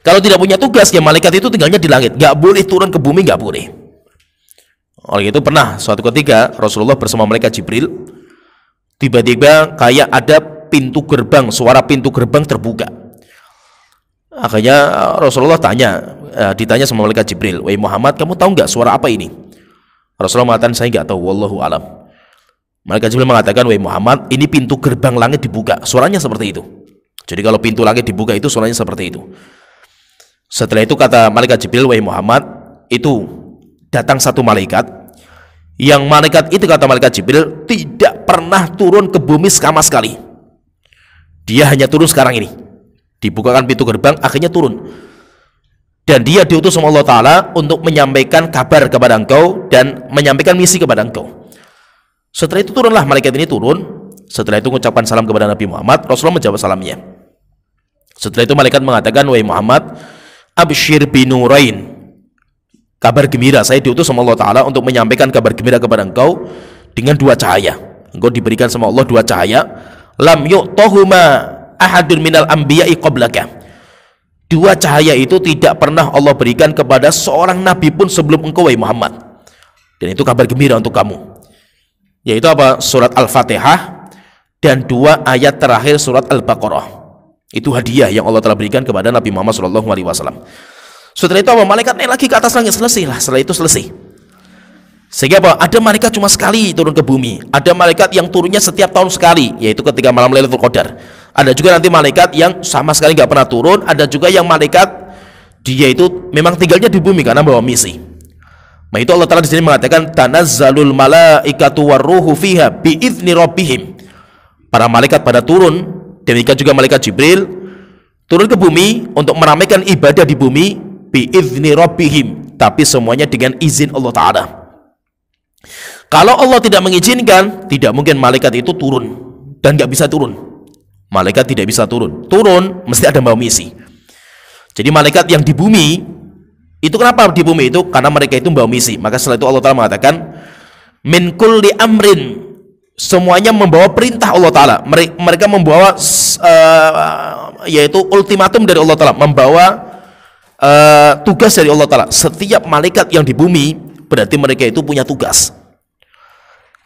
Kalau tidak punya tugas, ya malaikat itu tinggalnya di langit. Nggak boleh turun ke bumi, nggak boleh. Oleh itu pernah suatu ketika Rasulullah bersama malaikat Jibril, tiba-tiba kayak ada pintu gerbang, suara pintu gerbang terbuka. Akhirnya Rasulullah ditanya sama malaikat Jibril, "Wahai Muhammad, kamu tahu nggak suara apa ini?" Rasulullah mengatakan, "Saya nggak tahu, wallahu alam." Malaikat Jibril mengatakan, "Wahai Muhammad, ini pintu gerbang langit dibuka." Suaranya seperti itu. Jadi kalau pintu langit dibuka itu suaranya seperti itu. Setelah itu kata malaikat Jibril, "Wahai Muhammad, itu datang satu malaikat, yang malaikat itu," kata malaikat Jibril, "tidak pernah turun ke bumi sama sekali. Dia hanya turun sekarang ini. Dibukakan pintu gerbang, akhirnya turun. Dan dia diutus sama Allah Ta'ala untuk menyampaikan kabar kepada engkau dan menyampaikan misi kepada engkau." Setelah itu turunlah malaikat ini turun. Setelah itu mengucapkan salam kepada Nabi Muhammad. Rasulullah menjawab salamnya. Setelah itu malaikat mengatakan, "Wahai Muhammad, absyir binurain." Kabar gembira, saya diutus sama Allah Ta'ala untuk menyampaikan kabar gembira kepada engkau dengan dua cahaya. Engkau diberikan sama Allah dua cahaya. Lam yu'tohuma ahadun minal anbiya'i qablaka. Dua cahaya itu tidak pernah Allah berikan kepada seorang nabi pun sebelum engkau, wahai Muhammad. Dan itu kabar gembira untuk kamu. Yaitu apa? Surat Al-Fatihah dan dua ayat terakhir surat Al-Baqarah. Itu hadiah yang Allah telah berikan kepada Nabi Muhammad SAW. Setelah itu apa? Malaikat naik lagi ke atas langit, selesai lah. Setelah itu selesai. Sehingga apa? Ada malaikat cuma sekali turun ke bumi. Ada malaikat yang turunnya setiap tahun sekali, yaitu ketika malam Lailatul Qadar. Ada juga nanti malaikat yang sama sekali nggak pernah turun. Ada juga yang malaikat dia itu memang tinggalnya di bumi karena bawa misi. Nah itu Allah Ta'ala di sini mengatakan, "Tanazzalul malaikatu warruhu fiha biizni rabbihim." Para malaikat pada turun, demikian juga malaikat Jibril turun ke bumi untuk meramaikan ibadah di bumi biizni rabbihim, tapi semuanya dengan izin Allah Ta'ala. Kalau Allah tidak mengizinkan, tidak mungkin malaikat itu turun, dan nggak bisa turun. Malaikat tidak bisa turun. Turun mesti ada bawa misi. Jadi malaikat yang di bumi itu, kenapa di bumi itu? Karena mereka itu membawa misi. Maka setelah itu Allah Ta'ala mengatakan, "Min kulli amrin." Semuanya membawa perintah Allah Ta'ala. Mereka membawa yaitu ultimatum dari Allah Ta'ala, membawa tugas dari Allah Ta'ala. Setiap malaikat yang di bumi berarti mereka itu punya tugas.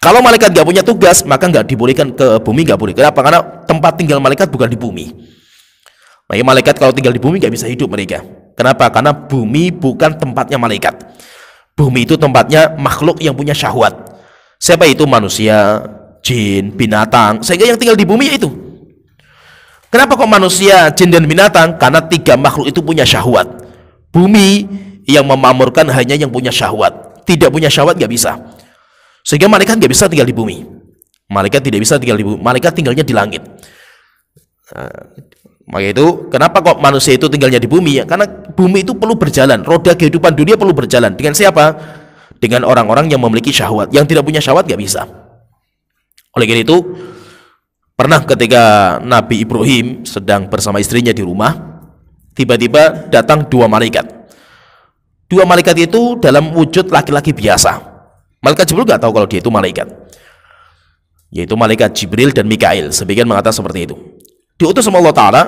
Kalau malaikat gak punya tugas, maka gak dibolehkan ke bumi, gak boleh. Kenapa? Karena tempat tinggal malaikat bukan di bumi. Makanya malaikat kalau tinggal di bumi gak bisa hidup mereka. Kenapa? Karena bumi bukan tempatnya malaikat. Bumi itu tempatnya makhluk yang punya syahwat. Siapa itu? Manusia, jin, binatang. Sehingga yang tinggal di bumi itu. Kenapa kok manusia, jin, dan binatang? Karena tiga makhluk itu punya syahwat. Bumi yang memamurkan hanya yang punya syahwat. Tidak punya syahwat gak bisa. Sehingga malaikat gak bisa tinggal di bumi. Malaikat tidak bisa tinggal di bumi. Malaikat tinggalnya di langit. Maka itu kenapa kok manusia itu tinggalnya di bumi? Ya, karena bumi itu perlu berjalan. Roda kehidupan dunia perlu berjalan. Dengan siapa? Dengan orang-orang yang memiliki syahwat. Yang tidak punya syahwat gak bisa. Oleh karena itu, pernah ketika Nabi Ibrahim sedang bersama istrinya di rumah, tiba-tiba datang dua malaikat. Dua malaikat itu dalam wujud laki-laki biasa. Malaikat Jibril gak tahu kalau dia itu malaikat, yaitu malaikat Jibril dan Mikail. Sebagian mengatakan seperti itu. Diutus sama Allah Ta'ala,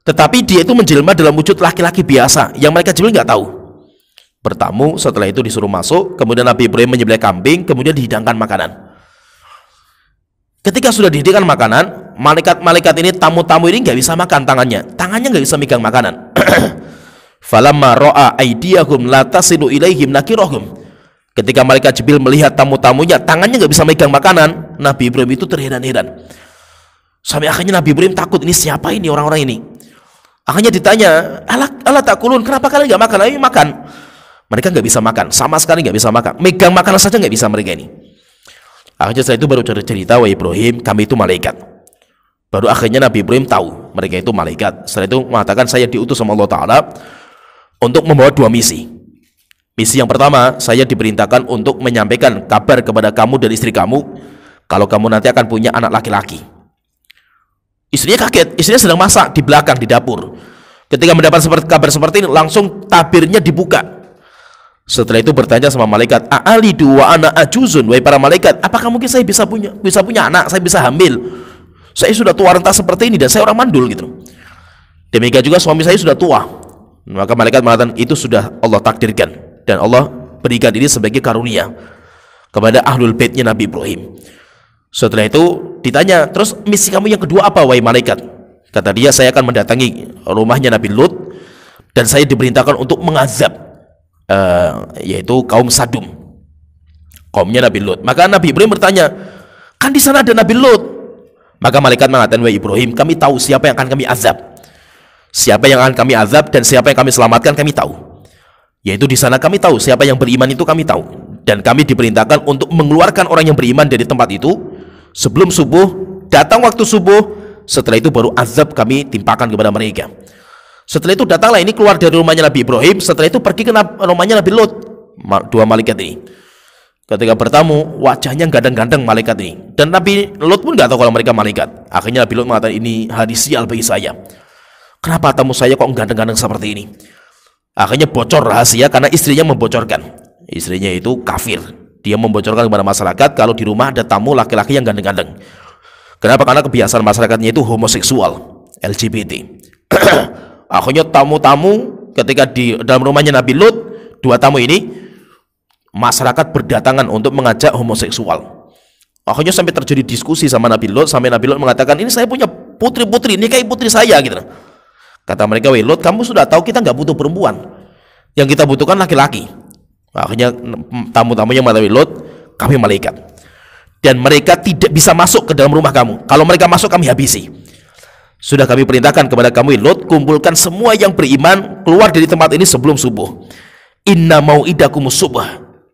tetapi dia itu menjelma dalam wujud laki-laki biasa yang malaikat Jibril gak tahu. Bertamu, setelah itu disuruh masuk. Kemudian Nabi Ibrahim menyembelih kambing, kemudian dihidangkan makanan. Ketika sudah dihidangkan makanan, malaikat-malaikat ini, tamu-tamu ini gak bisa makan tangannya gak bisa megang makanan. Falamma ra'a aydiyahum la tasilu ilaihim nakirahum. Ketika malaikat Jibril melihat tamu-tamunya tangannya nggak bisa megang makanan, Nabi Ibrahim itu terheran-heran. Sampai akhirnya Nabi Ibrahim takut, ini siapa ini orang-orang ini? Akhirnya ditanya, Allah takulun, kenapa kalian nggak makan? Ayo makan. Mereka nggak bisa makan, sama sekali nggak bisa makan. Megang makanan saja nggak bisa mereka ini. Akhirnya setelah itu baru cerita, "Wahai Ibrahim, kami itu malaikat." Baru akhirnya Nabi Ibrahim tahu mereka itu malaikat. Setelah itu mengatakan, "Saya diutus sama Allah Ta'ala untuk membawa dua misi." Misi yang pertama, saya diperintahkan untuk menyampaikan kabar kepada kamu dan istri kamu kalau kamu nanti akan punya anak laki-laki. Istrinya kaget, istrinya sedang masak di belakang di dapur. Ketika mendapat kabar seperti ini, langsung tabirnya dibuka. Setelah itu bertanya sama malaikat, "A'alidu wa ana ajuzun?" Wahai para malaikat, apakah mungkin saya bisa punya anak, saya bisa hamil? Saya sudah tua renta seperti ini dan saya orang mandul gitu. Demikian juga suami saya sudah tua. Maka malaikat mengatakan, itu sudah Allah takdirkan dan Allah berikan ini sebagai karunia kepada ahlul baitnya Nabi Ibrahim. Setelah itu ditanya, terus misi kamu yang kedua apa wahai malaikat? Kata dia, saya akan mendatangi rumahnya Nabi Lut dan saya diperintahkan untuk mengazab yaitu kaum Sadum, kaumnya Nabi Lut. Maka Nabi Ibrahim bertanya, kan di sana ada Nabi Lut. Maka malaikat mengatakan, wahai Ibrahim, kami tahu siapa yang akan kami azab. Siapa yang akan kami azab dan siapa yang kami selamatkan kami tahu. Yaitu di sana kami tahu siapa yang beriman itu kami tahu, dan kami diperintahkan untuk mengeluarkan orang yang beriman dari tempat itu sebelum subuh. Datang waktu subuh, setelah itu baru azab kami timpakan kepada mereka. Setelah itu datanglah ini keluar dari rumahnya Nabi Ibrahim. Setelah itu pergi ke rumahnya Nabi Lut. Dua malaikat ini ketika bertamu, wajahnya ganteng-ganteng malaikat ini, dan Nabi Lut pun nggak tahu kalau mereka malaikat. Akhirnya Nabi Lut mengatakan, ini hari sial bagi saya. Kenapa tamu saya kok ganteng-ganteng seperti ini? Akhirnya bocor rahasia karena istrinya membocorkan. Istrinya itu kafir. Dia membocorkan kepada masyarakat kalau di rumah ada tamu laki-laki yang ganteng-ganteng. Kenapa? Karena kebiasaan masyarakatnya itu homoseksual, LGBT. Akhirnya tamu-tamu ketika di dalam rumahnya Nabi Lut, dua tamu ini, masyarakat berdatangan untuk mengajak homoseksual. Akhirnya sampai terjadi diskusi sama Nabi Lut, sampai Nabi Lut mengatakan, ini saya punya putri-putri, ini kayak putri saya gitu. Kata mereka, wahai Lut, kamu sudah tahu kita nggak butuh perempuan, yang kita butuhkan laki-laki. Akhirnya tamu-tamunya mengatakan, Lut, kami malaikat dan mereka tidak bisa masuk ke dalam rumah kamu. Kalau mereka masuk kami habisi. Sudah kami perintahkan kepada kamu, Lut, kumpulkan semua yang beriman keluar dari tempat ini sebelum subuh. Inna mau'idakumus subuh,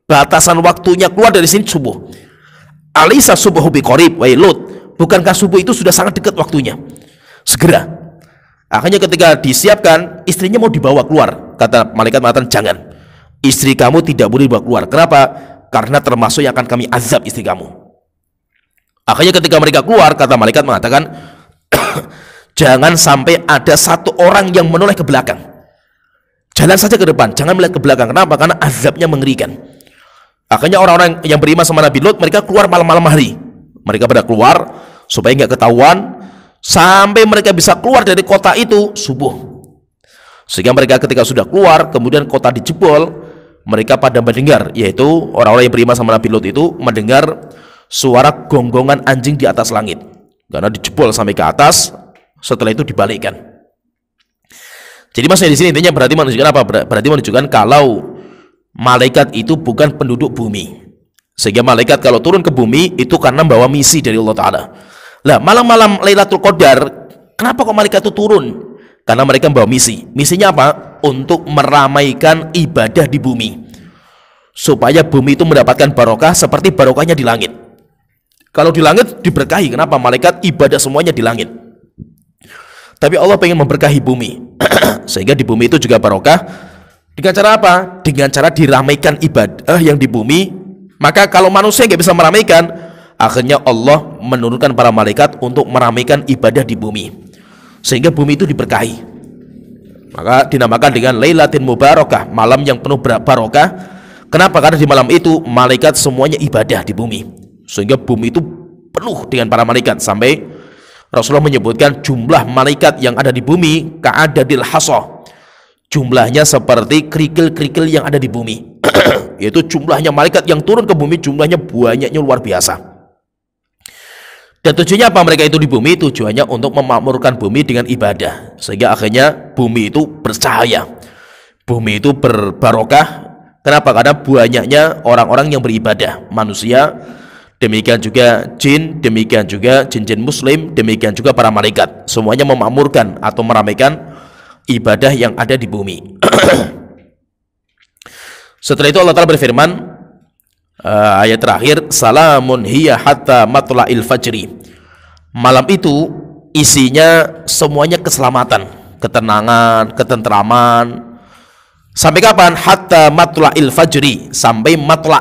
batasan waktunya keluar dari sini subuh. Alisa subuhu biqarib, wahai Lut, bukankah subuh itu sudah sangat dekat waktunya? Segera. Akhirnya ketika disiapkan, istrinya mau dibawa keluar. Kata malaikat mengatakan, jangan, istri kamu tidak boleh dibawa keluar. Kenapa? Karena termasuk yang akan kami azab istri kamu. Akhirnya ketika mereka keluar, kata malaikat mengatakan, jangan sampai ada satu orang yang menoleh ke belakang. Jalan saja ke depan, jangan melihat ke belakang. Kenapa? Karena azabnya mengerikan. Akhirnya orang-orang yang beriman sama Nabi Lut, mereka keluar malam-malam hari. Mereka pada keluar supaya nggak ketahuan, sampai mereka bisa keluar dari kota itu subuh. Sehingga mereka ketika sudah keluar, kemudian kota dijebol, mereka pada mendengar, yaitu orang-orang yang beriman sama Nabi Lut itu mendengar suara gonggongan anjing di atas langit. Karena dijebol sampai ke atas, setelah itu dibalikkan. Jadi maksudnya di sini intinya berarti menunjukkan apa? Berarti menunjukkan kalau malaikat itu bukan penduduk bumi. Sehingga malaikat kalau turun ke bumi itu karena membawa misi dari Allah Ta'ala. Lah malam-malam Lailatul Qadar, kenapa kok malaikat itu turun? Karena mereka membawa misi. Misinya apa? Untuk meramaikan ibadah di bumi, supaya bumi itu mendapatkan barokah seperti barokahnya di langit. Kalau di langit diberkahi, kenapa? Malaikat ibadah semuanya di langit. Tapi Allah pengen memberkahi bumi sehingga di bumi itu juga barokah. Dengan cara apa? Dengan cara diramaikan ibadah yang di bumi. Maka kalau manusia nggak bisa meramaikan, akhirnya Allah menurunkan para malaikat untuk meramaikan ibadah di bumi, sehingga bumi itu diberkahi. Maka dinamakan dengan Lailatin Mubarakah, malam yang penuh barokah. Kenapa? Karena di malam itu malaikat semuanya ibadah di bumi, sehingga bumi itu penuh dengan para malaikat. Sampai Rasulullah menyebutkan jumlah malaikat yang ada di bumi ka'adadil hasa, jumlahnya seperti kerikil-kerikil yang ada di bumi. Yaitu jumlahnya malaikat yang turun ke bumi, jumlahnya banyaknya luar biasa. Dan tujuannya apa mereka itu di bumi? Tujuannya untuk memakmurkan bumi dengan ibadah, sehingga akhirnya bumi itu bercahaya, bumi itu berbarokah. Kenapa? Karena banyaknya orang-orang yang beribadah, manusia, demikian juga jin, demikian juga jin-jin muslim, demikian juga para malaikat. Semuanya memakmurkan atau meramaikan ibadah yang ada di bumi. Setelah itu Allah Ta'ala berfirman, ayat terakhir, salamun hiya hatta matla'il fajri. Malam itu isinya semuanya keselamatan, ketenangan, ketentraman, Sampai kapan? Hatta matla'il fajri, sampai matla'.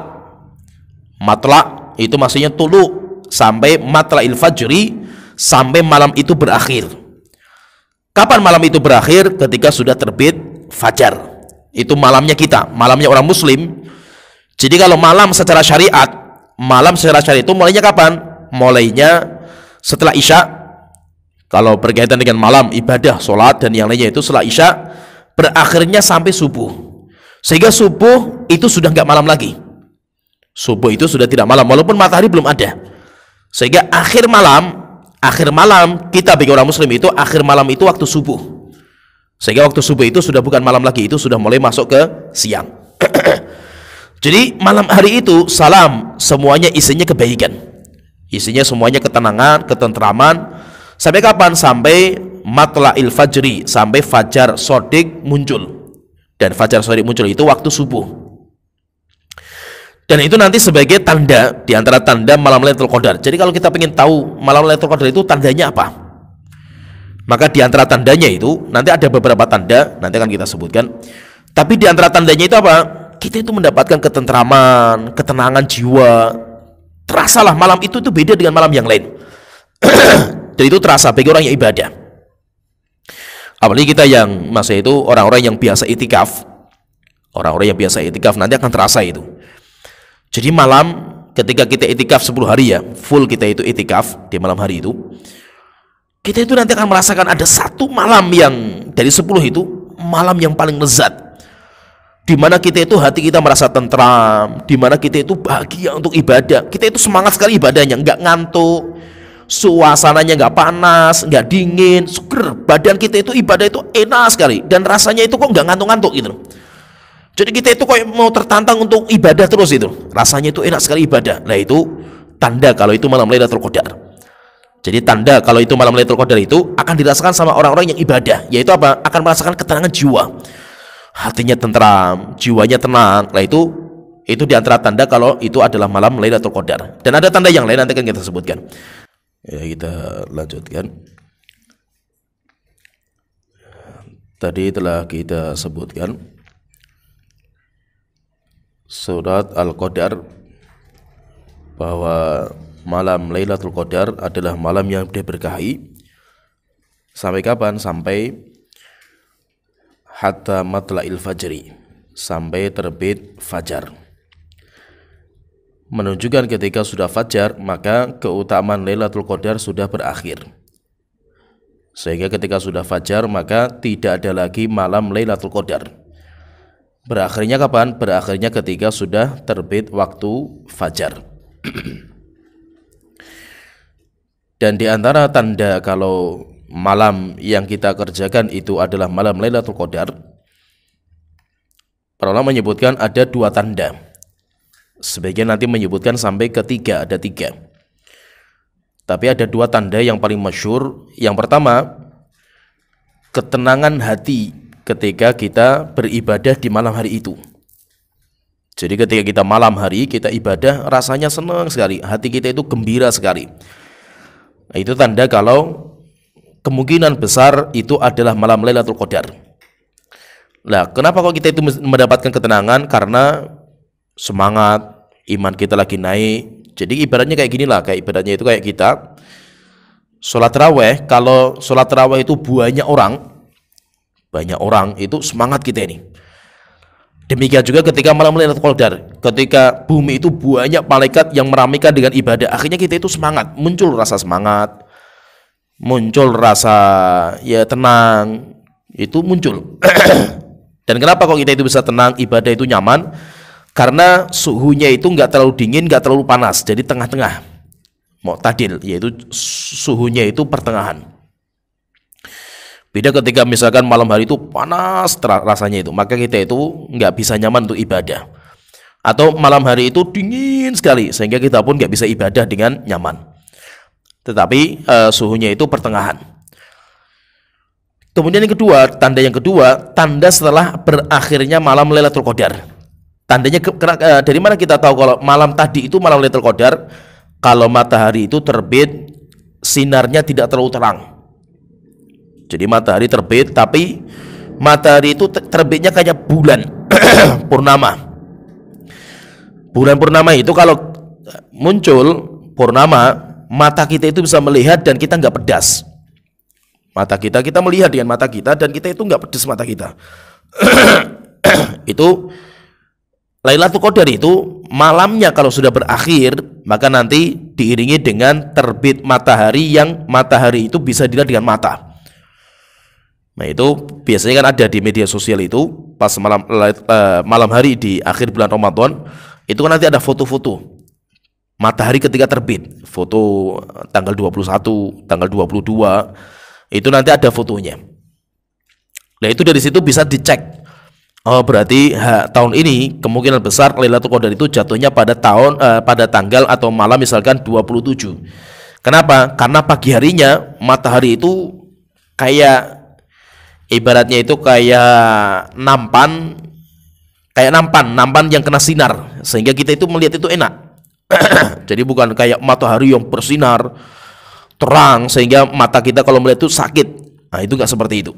Matla' itu maksudnya tulu, sampai matla'il fajri, sampai malam itu berakhir. Kapan malam itu berakhir? Ketika sudah terbit fajar. Itu malamnya kita, malamnya orang muslim. Jadi kalau malam secara syariat itu mulainya kapan? Mulainya setelah isya. Kalau berkaitan dengan malam, ibadah, sholat dan yang lainnya itu setelah isya, berakhirnya sampai subuh. Sehingga subuh itu sudah nggak malam lagi. Subuh itu sudah tidak malam, walaupun matahari belum ada. Sehingga akhir malam kita bagi orang muslim itu, akhir malam itu waktu subuh. Sehingga waktu subuh itu sudah bukan malam lagi, itu sudah mulai masuk ke siang. Jadi malam hari itu salam semuanya isinya kebaikan, isinya semuanya ketenangan, ketentraman. Sampai kapan? Sampai matla'il fajri, sampai fajar shodiq muncul. Dan fajar shodiq muncul itu waktu subuh. Dan itu nanti sebagai tanda, diantara tanda malam Lailatul Qadar. Jadi kalau kita ingin tahu malam Lailatul Qadar itu tandanya apa, maka diantara tandanya itu nanti ada beberapa tanda, nanti akan kita sebutkan. Tapi diantara tandanya itu apa? Kita itu mendapatkan ketentraman, ketenangan jiwa. Terasalah malam itu beda dengan malam yang lain. Dan itu terasa bagi orang yang ibadah. Apalagi kita yang masa itu orang-orang yang biasa itikaf. Orang-orang yang biasa itikaf nanti akan terasa itu. Jadi malam ketika kita itikaf 10 hari ya, full kita itu itikaf di malam hari itu, kita itu nanti akan merasakan ada satu malam yang dari 10 itu malam yang paling lezat, di mana kita itu hati kita merasa tentram, di mana kita itu bahagia untuk ibadah, kita itu semangat sekali ibadahnya, nggak ngantuk, suasananya nggak panas, nggak dingin, seger, badan kita itu ibadah itu enak sekali, dan rasanya itu kok nggak ngantuk-ngantuk gitu. Jadi kita itu kayak mau tertantang untuk ibadah terus itu, rasanya itu enak sekali ibadah. Nah itu tanda kalau itu malam Lailatul Qadar. Jadi tanda kalau itu malam Lailatul Qadar itu akan dirasakan sama orang-orang yang ibadah, yaitu apa? Akan merasakan ketenangan jiwa, hatinya tentram, jiwanya tenang. Nah itu diantara tanda kalau itu adalah malam Lailatul Qadar. Dan ada tanda yang lain nanti akan kita sebutkan. Ya, kita lanjutkan. Tadi telah kita sebutkan surat Al-Qadar, bahwa malam Lailatul Qadar adalah malam yang diberkahi. Sampai kapan? Sampai hatta matla'il fajri, sampai terbit fajar. Menunjukkan ketika sudah fajar, maka keutamaan Lailatul Qadar sudah berakhir. Sehingga ketika sudah fajar, maka tidak ada lagi malam Lailatul Qadar. Berakhirnya kapan? Berakhirnya ketika sudah terbit waktu fajar. Dan di antara tanda kalau malam yang kita kerjakan itu adalah malam Lailatul Qadar, para ulama menyebutkan ada 2 tanda. Sebagian nanti menyebutkan sampai ketiga, ada 3. Tapi ada 2 tanda yang paling masyhur. Yang pertama, ketenangan hati ketika kita beribadah di malam hari itu. Jadi ketika kita malam hari kita ibadah, rasanya senang sekali, hati kita itu gembira sekali. Nah, itu tanda kalau kemungkinan besar itu adalah malam Lailatul Qadar. Nah, kenapa kok kita itu mendapatkan ketenangan? Karena semangat, iman kita lagi naik. Jadi ibaratnya kayak gini lah, kayak ibaratnya itu kayak kita sholat tarawih. Kalau sholat tarawih itu banyak orang itu semangat kita ini. Demikian juga ketika malam Lailatul Qadar, ketika bumi itu banyak malaikat yang meramaikan dengan ibadah, akhirnya kita itu semangat, muncul rasa semangat, muncul rasa ya tenang, itu muncul. Dan kenapa kok kita itu bisa tenang, ibadah itu nyaman? Karena suhunya itu nggak terlalu dingin, nggak terlalu panas, jadi tengah-tengah, mu'tadil, yaitu suhunya itu pertengahan. Beda ketika misalkan malam hari itu panas rasanya itu, maka kita itu nggak bisa nyaman untuk ibadah. Atau malam hari itu dingin sekali, sehingga kita pun nggak bisa ibadah dengan nyaman. Tetapi suhunya itu pertengahan. Kemudian yang kedua, tanda setelah berakhirnya malam Lailatul Qadar. Tandanya dari mana kita tahu kalau malam tadi itu malam Lailatul Qadar? Kalau matahari itu terbit, sinarnya tidak terlalu terang. Jadi matahari terbit tapi matahari itu terbitnya kayak bulan purnama. Bulan purnama itu kalau muncul purnama, mata kita itu bisa melihat dan kita nggak pedas. Mata kita melihat dengan mata kita dan kita itu nggak pedas mata kita. Itu Lailatul Qadar itu malamnya kalau sudah berakhir, maka nanti diiringi dengan terbit matahari yang matahari itu bisa dilihat dengan mata. Nah itu biasanya kan ada di media sosial itu pas malam hari di akhir bulan Ramadan, itu kan nanti ada foto-foto matahari ketika terbit, foto tanggal 21, tanggal 22, itu nanti ada fotonya. Nah itu dari situ bisa dicek. Oh berarti tahun ini kemungkinan besar Lailatul Qadar itu jatuhnya pada tanggal atau malam misalkan 27. Kenapa? Karena pagi harinya matahari itu kayak ibaratnya itu kayak nampan yang kena sinar sehingga kita itu melihat itu enak. Jadi bukan kayak matahari yang bersinar terang sehingga mata kita kalau melihat itu sakit. Nah itu nggak seperti itu.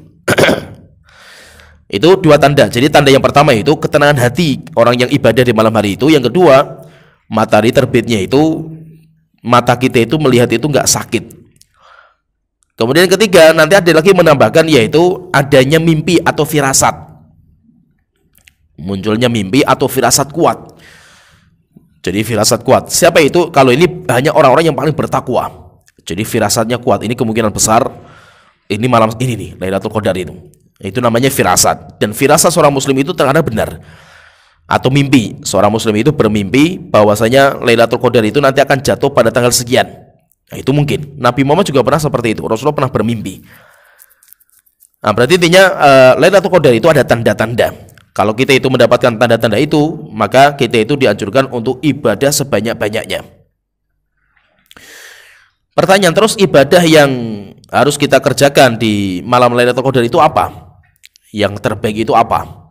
Itu dua tanda. Jadi tanda yang pertama itu ketenangan hati orang yang ibadah di malam hari itu. Yang kedua, matahari terbitnya itu mata kita itu melihat itu nggak sakit. Kemudian yang ketiga, nanti ada lagi menambahkan yaitu adanya mimpi atau firasat. Munculnya mimpi atau firasat kuat. Jadi firasat kuat. Siapa itu? Kalau ini hanya orang-orang yang paling bertakwa. Jadi firasatnya kuat. Ini kemungkinan besar ini malam ini nih Lailatul Qadar itu. Itu namanya firasat. Dan firasat seorang muslim itu terkadang benar. Atau mimpi. Seorang muslim itu bermimpi bahwasanya Lailatul Qadar itu nanti akan jatuh pada tanggal sekian. Nah, itu mungkin. Nabi Muhammad juga pernah seperti itu. Rasulullah pernah bermimpi. Nah, berarti intinya Lailatul Qadar itu ada tanda-tanda. Kalau kita itu mendapatkan tanda-tanda itu, maka kita itu dianjurkan untuk ibadah sebanyak-banyaknya. Pertanyaan terus, ibadah yang harus kita kerjakan di malam Lailatul Qadar itu apa? Yang terbaik itu apa?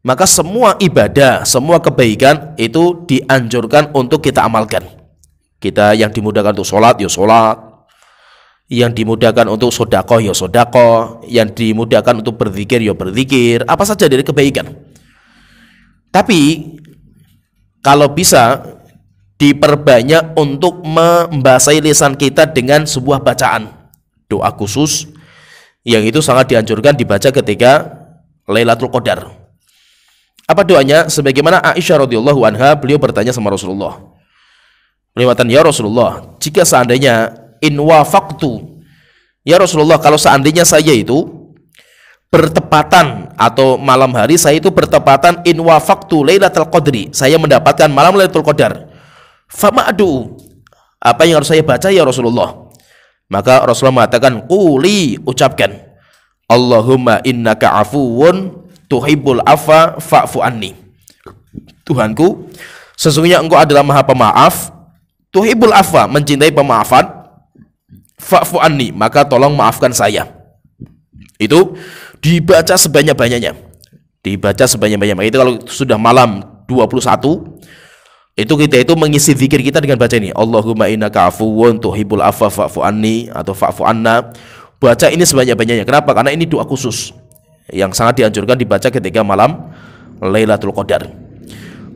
Maka semua ibadah, semua kebaikan itu dianjurkan untuk kita amalkan. Kita yang dimudahkan untuk sholat, ya sholat. Yang dimudahkan untuk sodakoh, ya sodakoh. Yang dimudahkan untuk berzikir, ya berzikir. Apa saja dari kebaikan. Tapi kalau bisa diperbanyak untuk membasahi lisan kita dengan sebuah bacaan, doa khusus yang itu sangat dianjurkan dibaca ketika Lailatul Qadar. Apa doanya? Sebagaimana Aisyah radhiyallahu anha, beliau bertanya sama Rasulullah. Beliau bertanya, ya Rasulullah, jika seandainya in wafaqtu, ya Rasulullah, kalau seandainya saya itu bertepatan atau malam hari saya itu bertepatan in wafaqtu Lailatul Qadri, saya mendapatkan malam Lailatul Qadar, fama'du, apa yang harus saya baca ya Rasulullah? Maka Rasulullah mengatakan, quli, ucapkan, Allahumma innaka afuwun tuhibbul afa fa'fu anni. Tuhanku, sesungguhnya engkau adalah maha pemaaf, tuhibbul afa, mencintai pemaafan, fa'fu anni, maka tolong maafkan saya. Itu dibaca sebanyak-banyaknya. Dibaca sebanyak-banyaknya. Itu kalau sudah malam 21, itu kita itu mengisi zikir kita dengan baca ini, Allahumma innaka afuwun tuhibbul afwa fa'fu anni atau fa'fu anna. Baca ini sebanyak-banyaknya. Kenapa? Karena ini doa khusus yang sangat dianjurkan dibaca ketika malam Lailatul Qadar.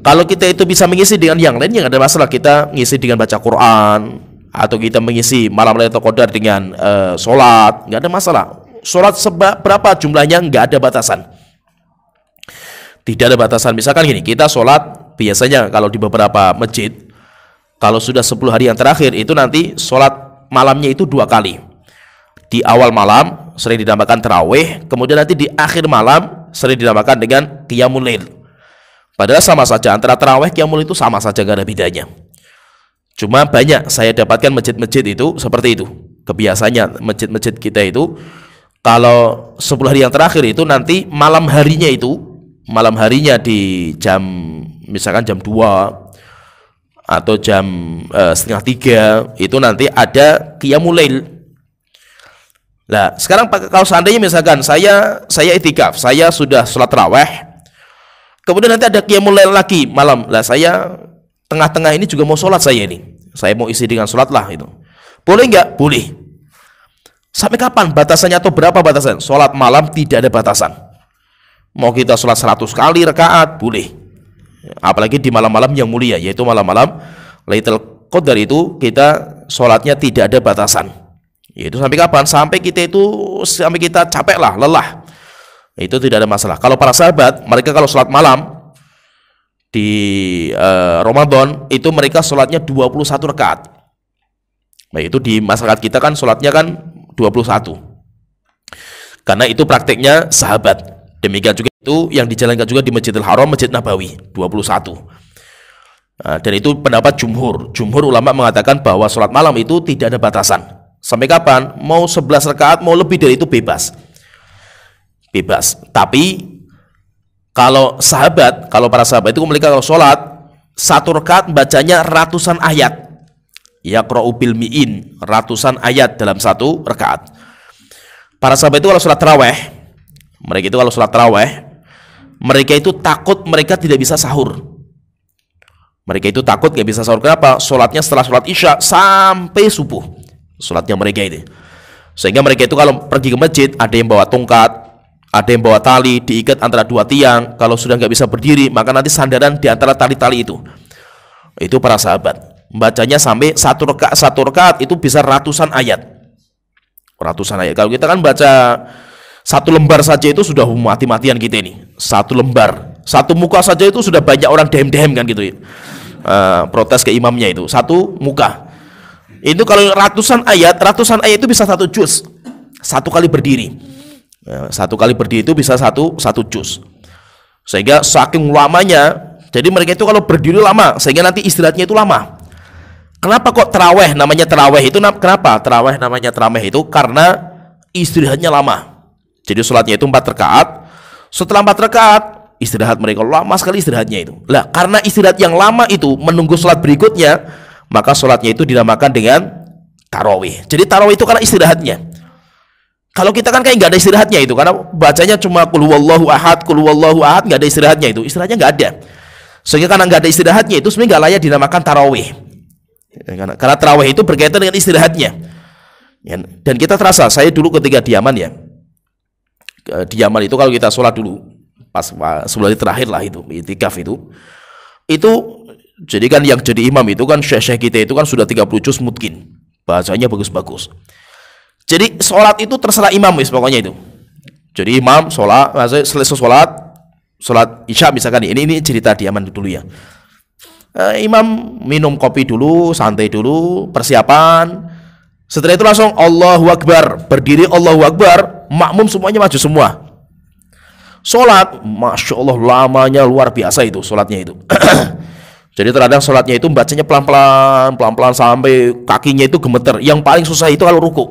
Kalau kita itu bisa mengisi dengan yang lain, yang ada masalah. Kita mengisi dengan baca Quran atau kita mengisi malam Lailatul Qadar dengan sholat, nggak ada masalah. Sholat berapa jumlahnya nggak ada batasan. Tidak ada batasan. Misalkan gini, kita sholat biasanya kalau di beberapa masjid, kalau sudah 10 hari yang terakhir itu nanti sholat malamnya itu 2 kali. Di awal malam sering dinamakan tarawih, kemudian nanti di akhir malam sering dinamakan dengan qiyamul lail. Padahal sama saja, antara tarawih qiyamul itu sama saja, gak ada bedanya. Cuma banyak saya dapatkan masjid-masjid itu seperti itu. Kebiasaannya masjid-masjid kita itu kalau 10 hari yang terakhir itu nanti malam harinya di jam misalkan jam 2 atau jam setengah 3 itu nanti ada qiyamul lail. Nah, sekarang kalau seandainya misalkan saya itikaf, saya sudah sholat tarawih, kemudian nanti ada qiyamul lail lagi malam. Lah saya tengah-tengah ini juga mau sholat, saya mau isi dengan sholat lah itu. Boleh nggak? Boleh. Sampai kapan batasannya atau berapa batasan? Sholat malam tidak ada batasan. Mau kita sholat 100 kali rakaat boleh. Apalagi di malam-malam yang mulia, yaitu malam-malam Lailatul Qadar itu kita sholatnya tidak ada batasan. Yaitu sampai kapan? Sampai kita capek lah, lelah. Itu tidak ada masalah. Kalau para sahabat, mereka kalau sholat malam di Ramadan itu mereka sholatnya 21 rakaat. Nah, itu di masyarakat kita kan sholatnya kan 21. Karena itu prakteknya sahabat. Demikian juga itu yang dijalankan juga di Masjidil Haram, Masjid Nabawi 21. Nah, dan itu pendapat jumhur. Jumhur ulama mengatakan bahwa sholat malam itu tidak ada batasan. Sampai kapan? Mau 11 rakaat, mau lebih dari itu bebas. Bebas. Tapi kalau para sahabat itu mereka kalau sholat 1 rakaat bacanya ratusan ayat. Yaqra'u bil mi'in, ratusan ayat dalam 1 rakaat. Para sahabat itu kalau sholat tarawih, mereka itu takut mereka tidak bisa sahur. Mereka itu takut tidak bisa sahur. Kenapa? Sholatnya setelah sholat isya sampai subuh. Sholatnya mereka itu. Sehingga mereka itu kalau pergi ke masjid, ada yang bawa tongkat, ada yang bawa tali, diikat antara 2 tiang. Kalau sudah nggak bisa berdiri, maka nanti sandaran di antara tali-tali itu. Itu para sahabat. Bacanya sampai 1 rakaat itu bisa ratusan ayat. Ratusan ayat. Kalau kita kan baca 1 lembar saja itu sudah mati-matian kita ini. 1 lembar, 1 muka saja itu sudah banyak orang dehem-dehem kan gitu. Protes ke imamnya itu. 1 muka. Itu kalau ratusan ayat itu bisa 1 juz. 1 kali berdiri. 1 kali berdiri itu bisa 1 juz. Sehingga saking lamanya, jadi mereka itu kalau berdiri lama, sehingga nanti istirahatnya itu lama. Kenapa kok terawih namanya terawih itu? Kenapa terawih namanya terawih itu? Karena istirahatnya lama. Jadi sholatnya itu 4 rakaat. Setelah 4 rakaat istirahat mereka lama sekali istirahatnya itu. Lah karena istirahat yang lama itu menunggu sholat berikutnya, maka sholatnya itu dinamakan dengan tarawih. Jadi tarawih itu karena istirahatnya. Kalau kita kan kayak nggak ada istirahatnya itu, karena bacanya cuma qul huwallahu ahad, nggak ada istirahatnya itu. Istirahatnya nggak ada. Sehingga karena nggak ada istirahatnya itu sebenarnya nggak layak dinamakan tarawih. Karena tarawih itu berkaitan dengan istirahatnya. Dan kita terasa, saya dulu ketika di Yaman ya, di Yaman itu kalau kita sholat dulu pas sebelum terakhir lah itu itikaf itu jadi kan yang jadi imam itu kan syekh kita itu kan sudah 30 juz mungkin bahasanya bagus-bagus. Jadi sholat itu terserah imam wis pokoknya itu. Jadi imam sholat, selesai sholat isya misalkan ini cerita di Yaman dulu ya. Imam minum kopi dulu, santai dulu, persiapan. Setelah itu langsung Allahu Akbar, berdiri Allahu Akbar, makmum semuanya maju semua. Sholat, Masya Allah lamanya luar biasa itu sholatnya itu. Jadi terkadang sholatnya itu bacanya pelan-pelan sampai kakinya itu gemeter. Yang paling susah itu kalau ruku.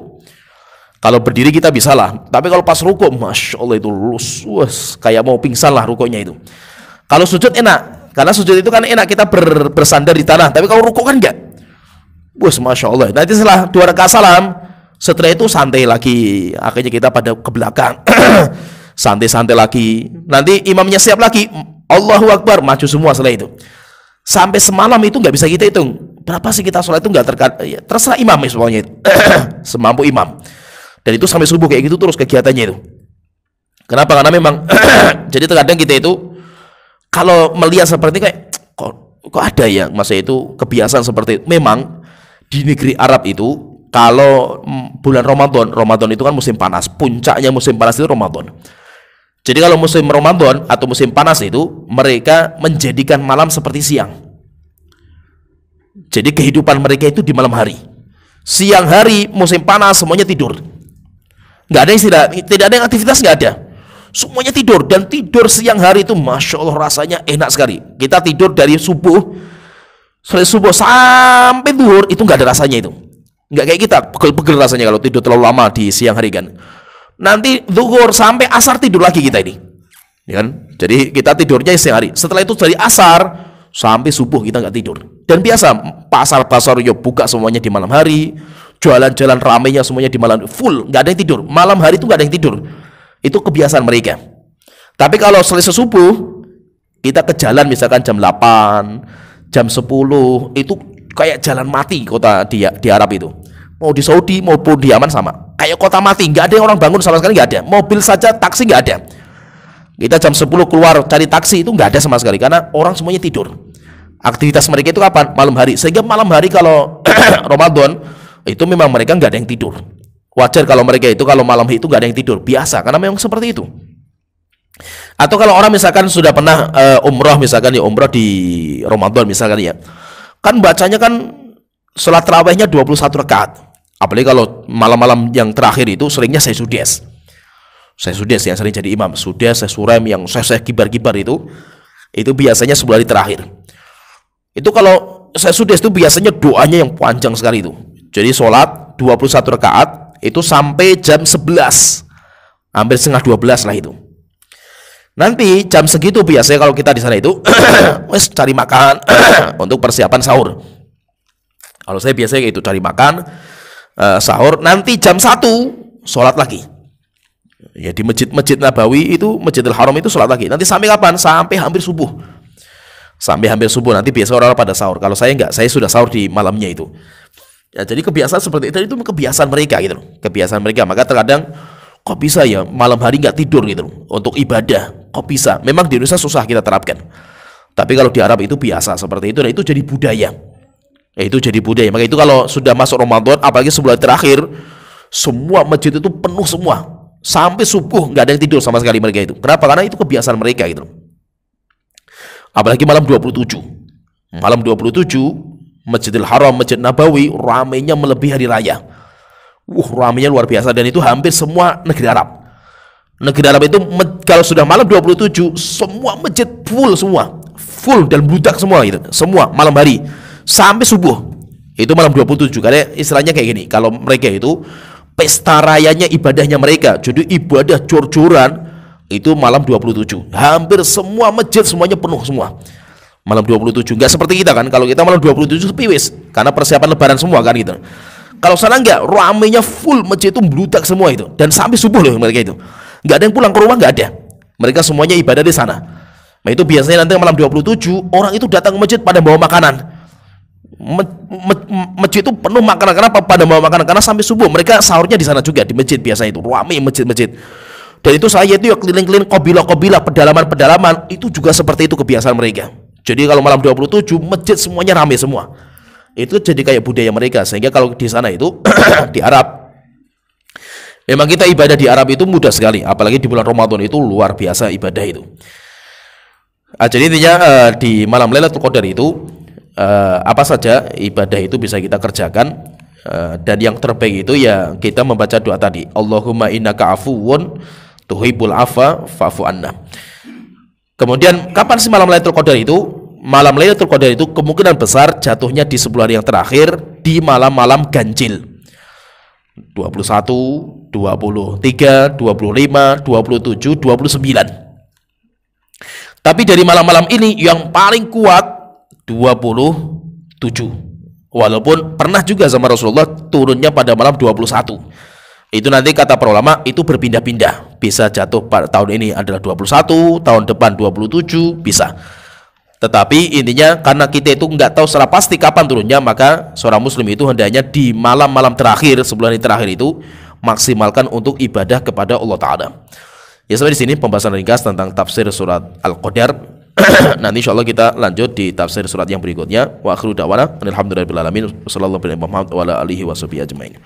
Kalau berdiri kita bisa lah, tapi kalau pas ruku, Masya Allah itu lus, kayak mau pingsan lah rukunya itu. Kalau sujud enak. Karena sujud itu kan enak kita bersandar di tanah. Tapi kalau rukuk kan enggak. Masya Allah. Nanti setelah 2 rakaat salam, setelah itu santai lagi. Akhirnya kita pada ke belakang. Santai-santai lagi. Nanti imamnya siap lagi. Allahu Akbar. Maju semua setelah itu. Sampai semalam itu nggak bisa kita hitung. Berapa sih kita sholat itu nggak terserah imam ya semuanya itu. Semampu imam. Dan itu sampai subuh kayak gitu terus kegiatannya itu. Kenapa? Karena memang jadi terkadang kita itu kalau melihat seperti kayak kok ada ya masa itu kebiasaan seperti itu. Memang di negeri Arab itu kalau bulan Ramadan itu kan musim panas, puncaknya musim panas itu Ramadan. Jadi kalau musim Ramadan atau musim panas itu mereka menjadikan malam seperti siang. Jadi kehidupan mereka itu di malam hari. Siang hari musim panas semuanya tidur. Nggak ada istirahat, tidak ada aktivitas, nggak ada. Semuanya tidur, dan tidur siang hari itu Masya Allah rasanya enak sekali. Kita tidur dari subuh sampai zuhur itu nggak ada rasanya itu. Nggak kayak kita pegel-pegel rasanya kalau tidur terlalu lama di siang hari kan. Nanti zuhur sampai asar tidur lagi kita ini, ya kan? Jadi kita tidurnya siang hari. Setelah itu dari asar sampai subuh kita nggak tidur. Dan biasa pasar-pasar yo buka semuanya di malam hari, jalan-jalan ramenya semuanya di malam full, nggak ada yang tidur. Malam hari itu nggak ada yang tidur. Itu kebiasaan mereka. Tapi kalau selesai subuh kita ke jalan misalkan jam 8, jam 10 itu kayak jalan mati kota di Arab itu. Mau di Saudi maupun di Yaman sama. Kayak kota mati, nggak ada yang orang bangun sama sekali, nggak ada. Mobil saja, taksi nggak ada. Kita jam 10 keluar cari taksi itu nggak ada sama sekali karena orang semuanya tidur. Aktivitas mereka itu kapan? Malam hari. Sehingga malam hari kalau Ramadan itu memang mereka nggak ada yang tidur. Wajar kalau mereka itu kalau malam itu nggak ada yang tidur, biasa karena memang seperti itu. Atau kalau orang misalkan sudah pernah umroh misalkan ya, umroh di Ramadan misalkan ya, kan bacanya kan salat tarawihnya 21 rakaat. Apalagi kalau malam-malam yang terakhir itu seringnya saya sudes yang sering jadi imam, sudes, saya surem yang saya kibar-kibar itu biasanya 10 hari terakhir. Itu kalau saya sudes itu biasanya doanya yang panjang sekali itu. Jadi sholat 21 rakaat itu sampai jam 11, hampir setengah 12 lah itu. Nanti jam segitu biasanya kalau kita di sana itu wes cari makan untuk persiapan sahur. Kalau saya biasanya itu cari makan, sahur. Nanti jam 1 sholat lagi. Ya di masjid Nabawi itu, Masjidil Haram itu sholat lagi. Nanti sampai kapan? Sampai hampir subuh. Sampai hampir subuh. Nanti biasa orang pada sahur. Kalau saya enggak, saya sudah sahur di malamnya itu. Ya, jadi kebiasaan seperti itu kebiasaan mereka gitu. Kebiasaan mereka. Maka terkadang kok bisa ya malam hari nggak tidur gitu untuk ibadah, kok bisa? Memang di Indonesia susah kita terapkan, tapi kalau di Arab itu biasa seperti itu, dan itu jadi budaya. Itu jadi budaya. Maka itu kalau sudah masuk Ramadan, apalagi sebulan terakhir, semua masjid itu penuh semua sampai subuh, nggak ada yang tidur sama sekali mereka itu. Kenapa? Karena itu kebiasaan mereka gitu. Apalagi malam 27, Masjidil Haram, Masjid Nabawi ramainya melebihi hari raya. Ramainya luar biasa, dan itu hampir semua negeri Arab. Negeri Arab itu kalau sudah malam 27 semua masjid full dan bludak semua gitu. Semua malam hari sampai subuh. Itu malam 27 karena istilahnya kayak gini. Kalau mereka itu pesta rayanya ibadahnya mereka. Jadi ibadah jor-joran itu malam 27. Hampir semua masjid semuanya penuh semua. Malam 27 enggak seperti kita kan. Kalau kita malam 27 sepi wis karena persiapan lebaran semua kan gitu. Kalau sana enggak, ramainya full, masjid itu meludak semua itu, dan sampai subuh loh mereka itu. Enggak ada yang pulang ke rumah, enggak ada. Mereka semuanya ibadah di sana. Nah itu biasanya nanti malam 27 orang itu datang ke masjid pada bawa makanan. Masjid itu penuh makanan. Kenapa pada bawa makanan? Karena sampai subuh mereka sahurnya di sana juga, di masjid biasa itu. Ramai masjid-masjid. Dan itu saya itu ya keliling-keliling kabilah-kabilah, pedalaman-pedalaman, itu juga seperti itu kebiasaan mereka. Jadi kalau malam 27 masjid semuanya ramai semua. Itu jadi kayak budaya mereka. Sehingga kalau di sana itu di Arab, memang kita ibadah di Arab itu mudah sekali. Apalagi di bulan Ramadan itu luar biasa ibadah itu. Jadi intinya di malam Lailatul Qadar itu apa saja ibadah itu bisa kita kerjakan, dan yang terbaik itu ya kita membaca doa tadi, Allahumma innaka afuwun tuhibbul afwa fa'fu anna. Kemudian kapan sih malam Lailatul Qadar itu? Malam Lailatul Qadar itu kemungkinan besar jatuhnya di 10 hari yang terakhir, di malam-malam ganjil 21, 23, 25, 27, 29. Tapi dari malam-malam ini yang paling kuat 27. Walaupun pernah juga sama Rasulullah turunnya pada malam 21. Itu nanti kata para ulama itu berpindah-pindah. Bisa jatuh pada tahun ini adalah 21, tahun depan 27, bisa. Tetapi intinya karena kita itu nggak tahu secara pasti kapan turunnya, maka seorang muslim itu hendaknya di malam-malam terakhir, sebulan terakhir itu maksimalkan untuk ibadah kepada Allah Ta'ala. Ya sampai di sini pembahasan ringkas tentang tafsir surat Al-Qadar. Nanti insyaallah kita lanjut di tafsir surat yang berikutnya. Wa akhiru da'wana alhamdulillahirabbil alamin. Wassallallahu alaihi wa alihi wasallam ajmain.